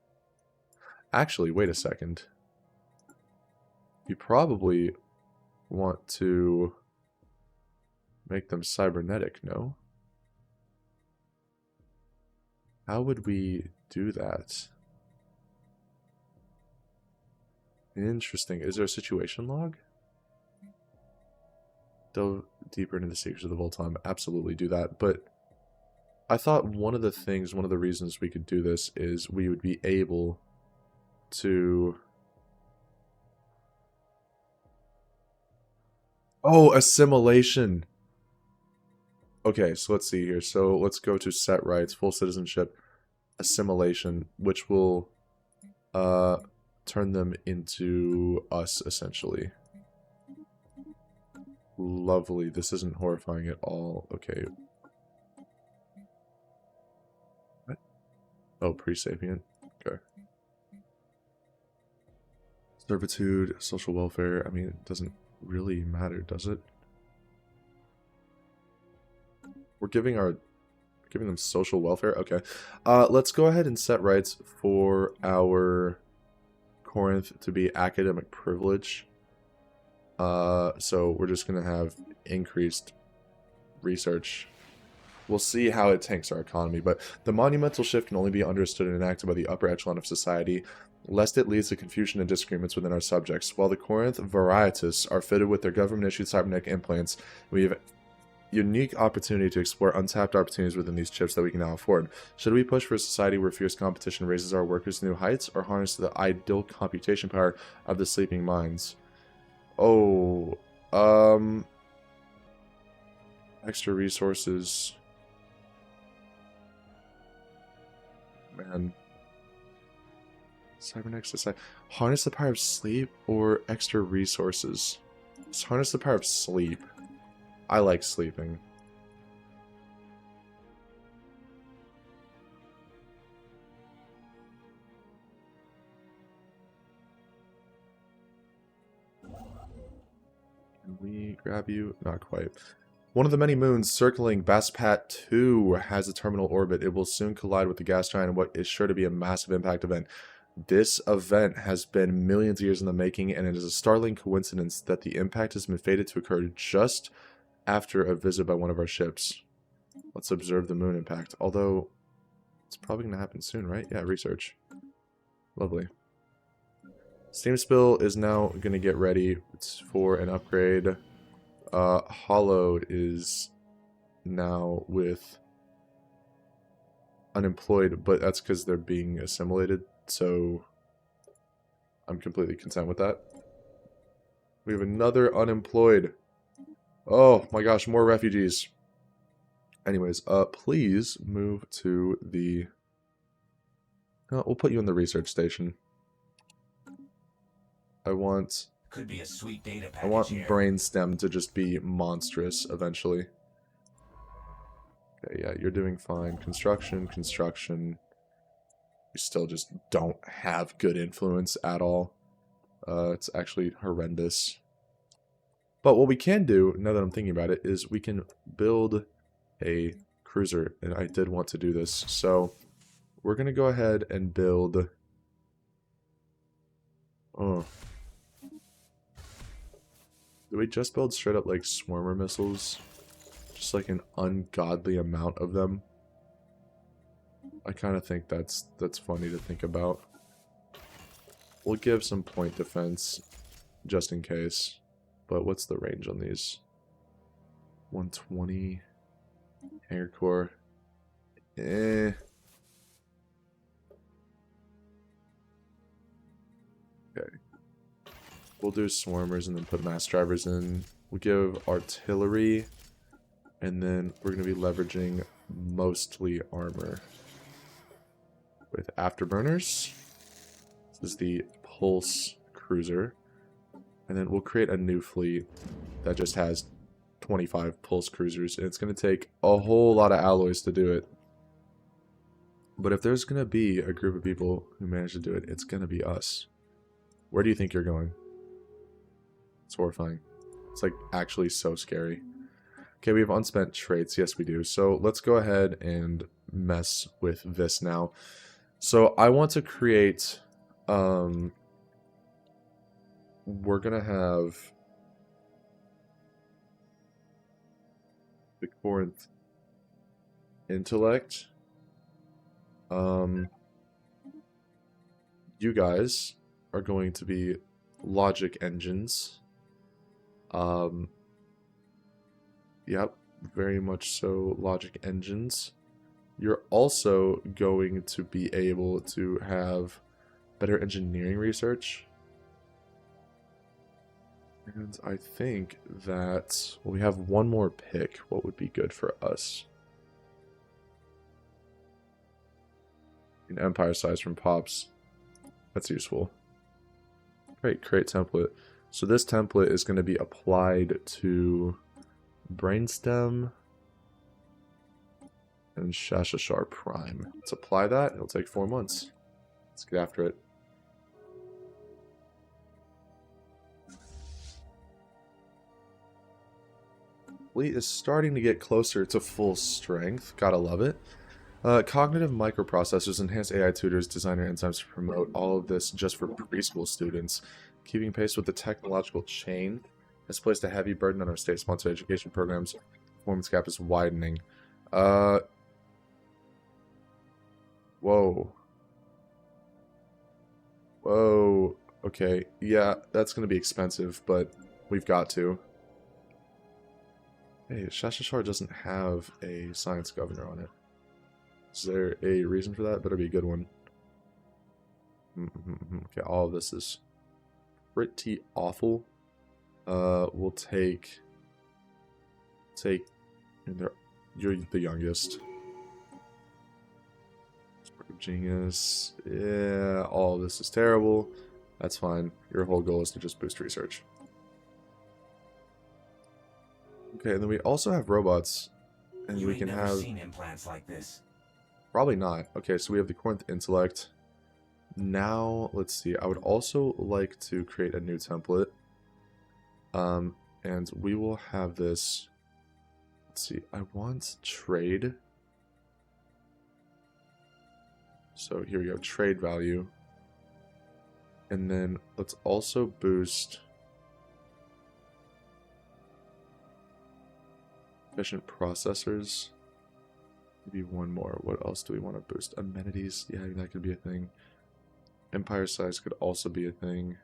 Actually, wait a second. You probably want to make them cybernetic, no? How would we do that? Interesting. Is there a situation log? Delve deeper into the secrets of the Vulcan. Absolutely do that. But I thought one of the reasons we could do this is we would be able to... Oh, assimilation! Okay, so let's see here. So let's go to set rights, full citizenship, assimilation, which will turn them into us, essentially. Lovely. This isn't horrifying at all. Okay. What? Oh, pre-sapient. Okay. Servitude, social welfare. I mean, it doesn't really matter, does it? We're giving them social welfare. Okay. Let's go ahead and set rights for our Korinth to be academic privilege. So we're just gonna have increased research. We'll see how it tanks our economy, but the monumental shift can only be understood and enacted by the upper echelon of society, lest it leads to confusion and disagreements within our subjects. While the Korinth Varietas are fitted with their government-issued cybernetic implants, we have unique opportunity to explore untapped opportunities within these chips that we can now afford. Should we push for a society where fierce competition raises our workers to new heights, or harness the ideal computation power of the sleeping minds? Oh, extra resources. Man. Cybernetic society. Harness the power of sleep or extra resources? Let's harness the power of sleep. I like sleeping. Can we grab you? Not quite. One of the many moons circling Baspat 2 has a terminal orbit. It will soon collide with the gas giant in what is sure to be a massive impact event. This event has been millions of years in the making, and it is a startling coincidence that the impact has been fated to occur just after a visit by one of our ships. Let's observe the moon impact. Although, it's probably going to happen soon, right? Yeah, research. Lovely. Steam Spill is now going to get ready. It's for an upgrade. Hollowed is now with unemployed, but that's because they're being assimilated, so I'm completely content with that. We have another unemployed. Oh my gosh, more refugees. Anyways, please move to the... we'll put you in the research station. I want... Could be a sweet data package I want here. Brainstem to just be monstrous eventually. Okay, yeah, you're doing fine. Construction. You still just don't have good influence at all. It's actually horrendous. But what we can do, now that I'm thinking about it, is we can build a cruiser. And I did want to do this. So we're going to go ahead and build... Oh. Do we just build straight up like swarmer missiles? Just like an ungodly amount of them? I kind of think that's funny to think about. We'll give some point defense just in case. But what's the range on these? 120 air core. Okay. We'll do swarmers and then put mass drivers in. We'll give artillery, and then we're going to be leveraging mostly armor with afterburners. This is the Pulse Cruiser. And then we'll create a new fleet that just has 25 Pulse Cruisers, and it's going to take a whole lot of alloys to do it. But if there's going to be a group of people who manage to do it, it's going to be us. Where do you think you're going? It's horrifying. It's like actually so scary. Okay, we have unspent traits. Yes, we do. So let's go ahead and mess with this now. So I want to create... we're going to have the Korinth intellect. You guys are going to be logic engines. Yep, very much so logic engines. You're also going to be able to have better engineering research. And I think that, well, we have one more pick. What would be good for us? An empire size from Pops. That's useful. Great, create template. So this template is going to be applied to Brainstem and Shashashar Prime. Let's apply that. It'll take 4 months. Let's get after it. Fleet is starting to get closer to full strength. Gotta love it. Cognitive microprocessors, enhanced AI tutors, designer enzymes to promote all of this just for preschool students. Keeping pace with the technological chain has placed a heavy burden on our state-sponsored education programs. Performance gap is widening. Whoa. Whoa. Okay. Yeah, that's going to be expensive, but we've got to. Hey, Shashashar doesn't have a science governor on it. Is there a reason for that? Better be a good one. Okay, all of this is pretty awful. We'll take. You're the youngest. Spark of Genius. Yeah, all of this is terrible. That's fine. Your whole goal is to just boost research. Okay, and then we also have robots, and we can have. Seen implants like this. Probably not. Okay, so we have the Korinth intellect. Now, let's see. I would also like to create a new template. And we will have this let's see. I want trade. So here we go. Trade value. And then let's also boost efficient processors. Maybe one more. What else do we want to boost? Amenities. Yeah, that could be a thing. Empire size could also be a thing.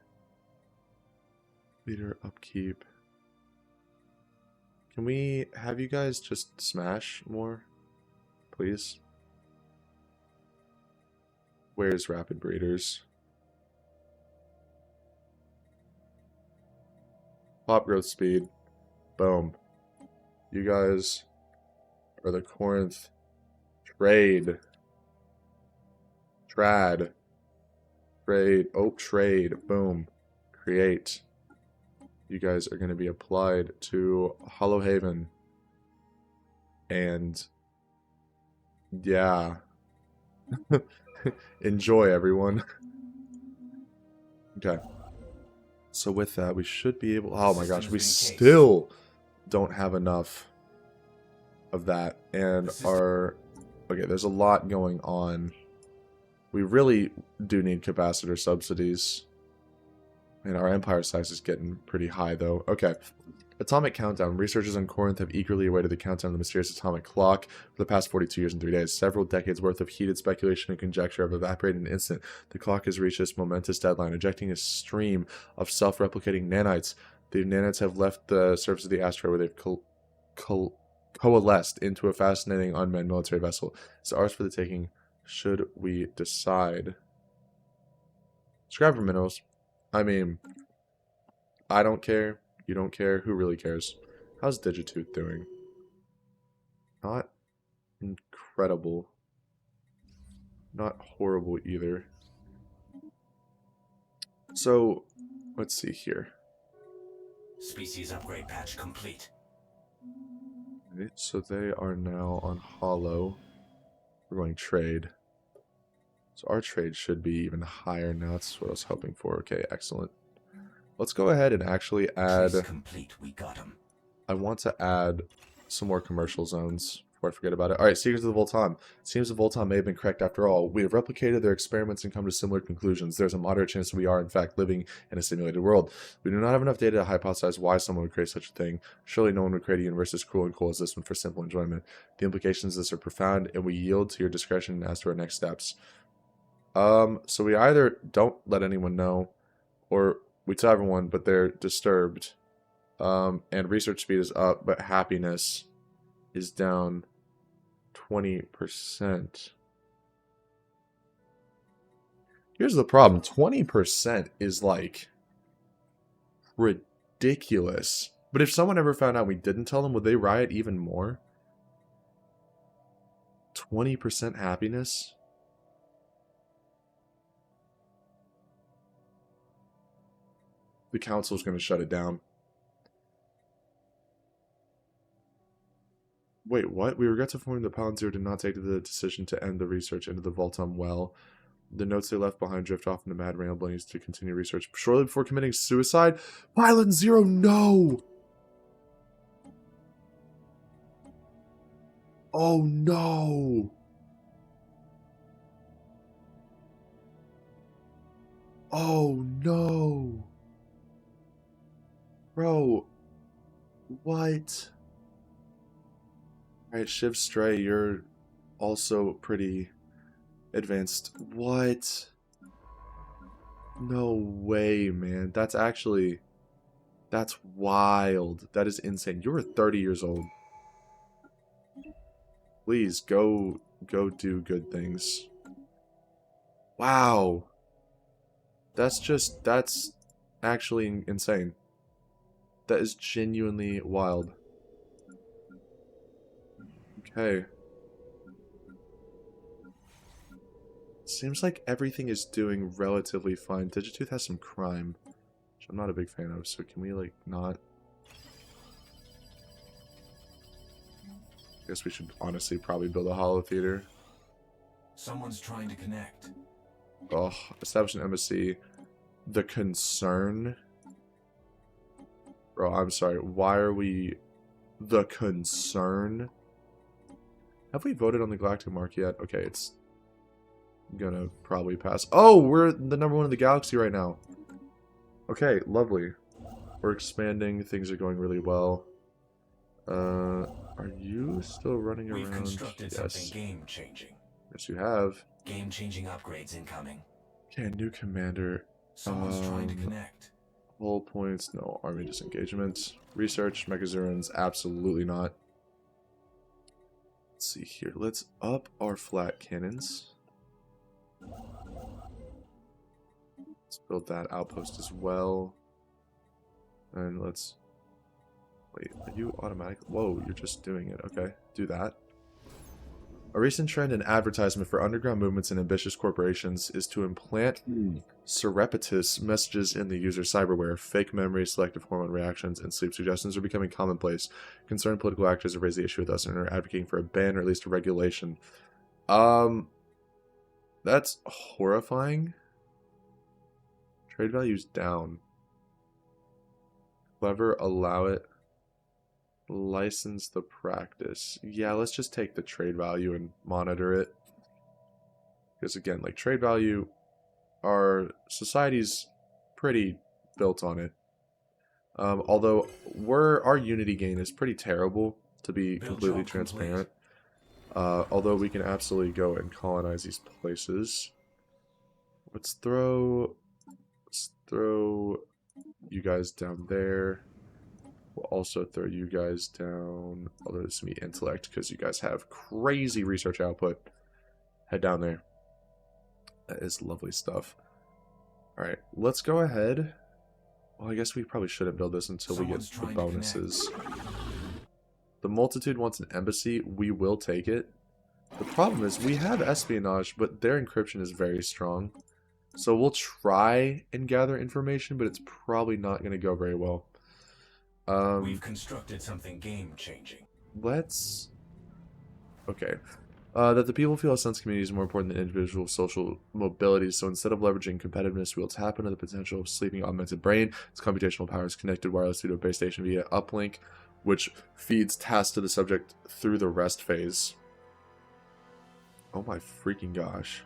Leader upkeep. Can we have you guys just smash more? Please? Where's rapid breeders? Pop growth speed. Boom. You guys are the Korinth. Trade. Trad. Trade. Oh, trade. Boom. Create. You guys are going to be applied to Hollow Haven. And yeah. Enjoy, everyone. Okay. So with that, we should be able... Oh my gosh, we still don't have enough of that. And our... Okay, there's a lot going on. We really do need capacitor subsidies. And our empire size is getting pretty high, though. Okay. Atomic countdown. Researchers on Korinth have eagerly awaited the countdown of the mysterious atomic clock for the past 42 years and 3 days. Several decades worth of heated speculation and conjecture have evaporated in an instant. The clock has reached its momentous deadline, ejecting a stream of self-replicating nanites. The nanites have left the surface of the asteroid where they've coalesced into a fascinating unmanned military vessel. It's ours for the taking, should we decide. Scrap for minerals. I mean, I don't care. You don't care. Who really cares? How's Digitooth doing? Not incredible. Not horrible either. So, let's see here. Species upgrade patch complete. Right, so they are now on Hollow. We're going trade. So our trade should be even higher now. That's what I was hoping for. Okay, excellent. Let's go ahead and actually add... Complete. We got him. I want to add some more commercial zones before I forget about it. Alright, Seekers of the Vulcan. Seems the Vulcan may have been correct after all. We have replicated their experiments and come to similar conclusions. There's a moderate chance that we are, in fact, living in a simulated world. We do not have enough data to hypothesize why someone would create such a thing. Surely no one would create a universe as cruel and cool as this one for simple enjoyment. The implications of this are profound, and we yield to your discretion as to our next steps. So we either don't let anyone know, or we tell everyone, but they're disturbed. And research speed is up, but happiness is down 20%. Here's the problem. 20% is, like, ridiculous. But if someone ever found out we didn't tell them, would they riot even more? 20% happiness? The council's going to shut it down. Wait, what? We regret to inform the Palantir did not take the decision to end the research into the Vulcan well. The notes they left behind drift off into mad ramblings to continue research shortly before committing suicide. Pylon Zero, no! Oh no! Oh no! Bro, what? Alright, Shiv Stray, you're also pretty advanced. What? No way, man. That's actually... That's wild. That is insane. You're 30 years old. Please, go do good things. Wow. That's actually insane. That is genuinely wild. Okay. Seems like everything is doing relatively fine. Digitooth has some crime, which I'm not a big fan of, so can we, like, not... I guess we should honestly probably build a hollow theater. Someone's trying to connect. Oh, establish an embassy. The concern... Bro, I'm sorry. Why are we the concern. Have we voted on the galactic mark yet? Okay, it's gonna probably pass. Oh, we're the #1 in the galaxy right now. Okay, lovely. We're expanding. Things are going really well. Are you still running We've around? constructed Yes. something game-changing. Yes, you have. Game-changing upgrades incoming. Okay, new commander. Someone's trying to connect. Hull points, no. Army disengagement. Research, Mechazurans, absolutely not. Let's see here. Let's up our flat cannons. Let's build that outpost as well. And let's... Wait, are you automatic? Whoa, you're just doing it. Okay, do that. A recent trend in advertisement for underground movements and ambitious corporations is to implant surreptitious messages in the user's cyberware. Fake memory, selective hormone reactions, and sleep suggestions are becoming commonplace. Concerned political actors have raised the issue with us and are advocating for a ban or at least a regulation. That's horrifying. Trade value's down. Clever, allow it. License the practice. Yeah, let's just take the trade value and monitor it. Because again, like trade value, our society's pretty built on it. Although our unity gain is pretty terrible, to be completely transparent. Although we can absolutely go and colonize these places. Let's throw you guys down there. We'll also throw you guys down, although this will be intellect because you guys have crazy research output. Head down there. That is lovely stuff. Alright, let's go ahead. Well, I guess we probably shouldn't build this until we get the bonuses. The multitude wants an embassy. We will take it. The problem is we have espionage, but their encryption is very strong. So we'll try and gather information, but it's probably not going to go very well. We've constructed something game-changing. Let's... Okay. That the people feel a sense of community is more important than individual social mobility, so instead of leveraging competitiveness, we'll tap into the potential of sleeping augmented brain. Its computational power is connected wirelessly to a base station via uplink, which feeds tasks to the subject through the rest phase. Oh my freaking gosh.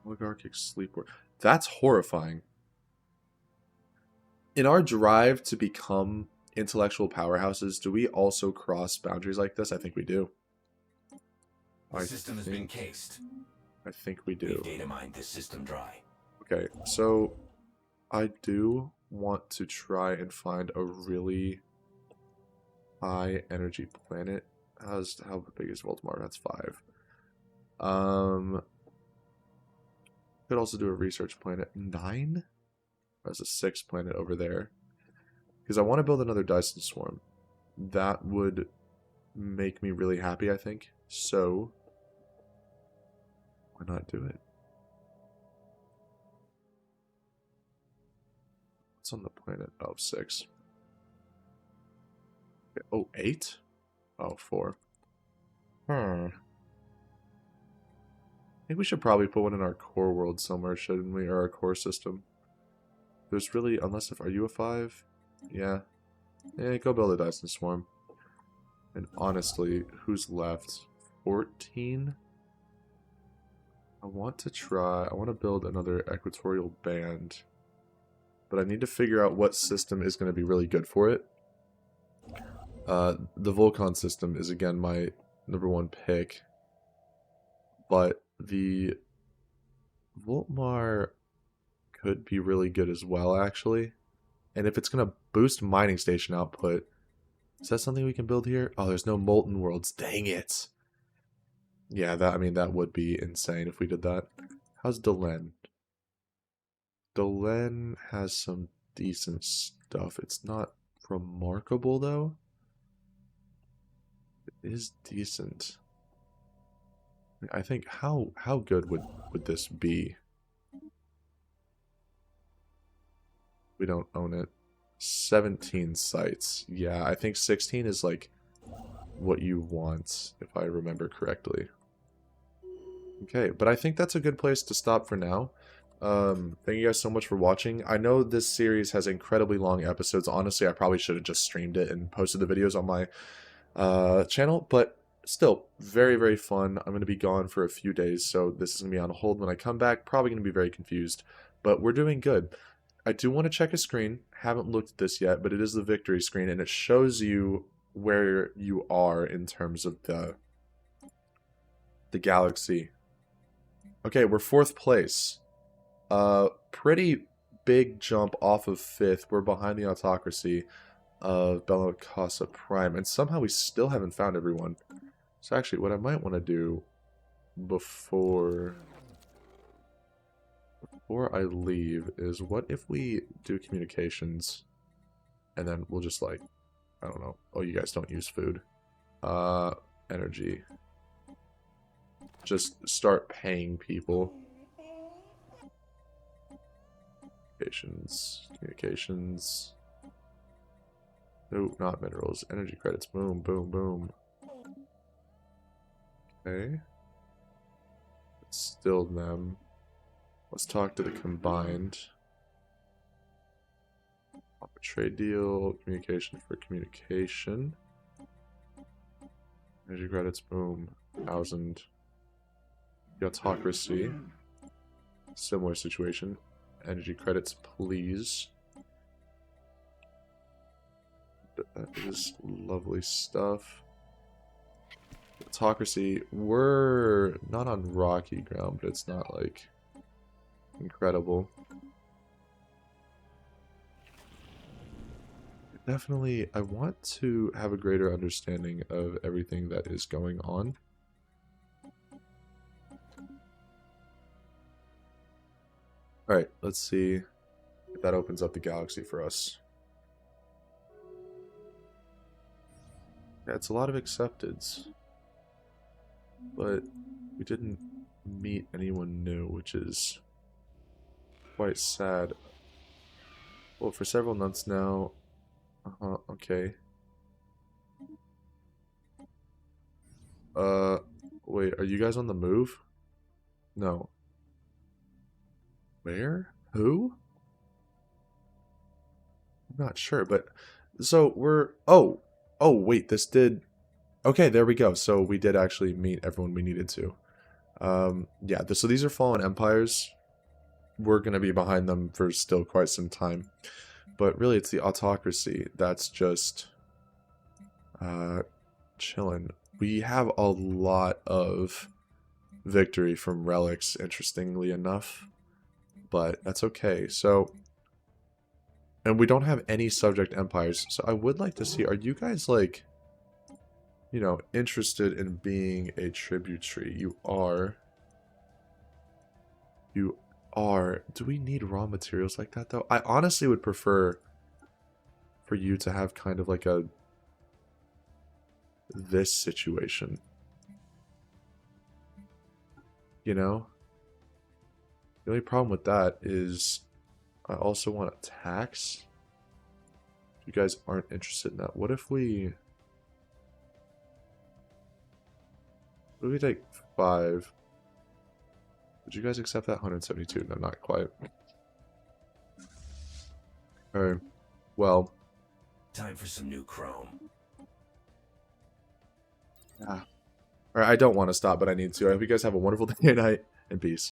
Oligarchic sleep work. That's horrifying. In our drive to become intellectual powerhouses, do we also cross boundaries like this? I think we do. The system has been cased. I think we do. We've data mined this system dry. Okay, so I do want to try and find a really high energy planet. How big is Voltamar? That's 5. Could also do a research planet. 9? There's a 6th planet over there. Because I want to build another Dyson Swarm. That would make me really happy, I think. So, why not do it? What's on the planet? Oh, 6. Okay. Oh, 8? Oh, 4. I think we should probably put one in our core world somewhere, shouldn't we? Or our core system. There's really, unless if, are you a 5? Yeah. Yeah, go build a Dyson Swarm. And honestly, who's left? 14? I want to build another equatorial band. But I need to figure out what system is going to be really good for it. The Vulcan system is again my #1 pick. But the Voltmar could be really good as well, actually. And if it's going to boost mining station output, is that something we can build here? Oh, there's no molten worlds. Dang it. Yeah, that would be insane if we did that. How's Delenn? Delenn has some decent stuff. It's not remarkable, though. It is decent. I think, how good would this be? We don't own it. 17 sites. Yeah, I think 16 is like what you want, if I remember correctly. Okay, but I think that's a good place to stop for now. Thank you guys so much for watching. I know this series has incredibly long episodes. Honestly, I probably should have just streamed it and posted the videos on my channel, but still, very, very fun. I'm going to be gone for a few days, so this is going to be on hold. When I come back, probably going to be very confused, but we're doing good. I do want to check a screen. Haven't looked at this yet, but it is the victory screen, and it shows you where you are in terms of the galaxy. Okay, we're 4th place. Pretty big jump off of 5th. We're behind the autocracy of Bella Casa Prime, and somehow we still haven't found everyone. So actually, what I might want to do before I leave is, what if we do communications, and then we'll just, like, I don't know. Oh, you guys don't use food. Energy. Just start paying people. Communications. No, not minerals. Energy credits. Boom, boom, boom. Okay. It's still them. Let's talk to the combined. Trade deal. Communication for communication. Energy credits. Boom. 1,000. The autocracy. Similar situation. Energy credits, please. That is lovely stuff. Autocracy, we're not on rocky ground, but it's not, like, incredible. Definitely, I want to have a greater understanding of everything that is going on. Alright, let's see if that opens up the galaxy for us. Yeah, it's a lot of acceptance. But we didn't meet anyone new, which is quite sad. Well, for several months now. Okay. Wait, are you guys on the move? No. Where? Who? I'm not sure, but so we're oh wait, this did okay, there we go. So we did actually meet everyone we needed to. Yeah, so these are fallen empires. We're gonna be behind them for still quite some time. But really it's the autocracy that's just chilling. We have a lot of victory from relics, interestingly enough. But that's okay. So, and we don't have any subject empires. So I would like to see, are you guys, like, you know, interested in being a tributary? You are. You are. Do we need raw materials like that, though? I honestly would prefer for you to have kind of like this situation. You know? The only problem with that is I also want a tax. If you guys aren't interested in that, what if we take 5? Would you guys accept that? 172? No, not quite. Alright. Well. Time for some new chrome. Yeah. Alright, I don't want to stop, but I need to. I hope you guys have a wonderful day and night, and peace.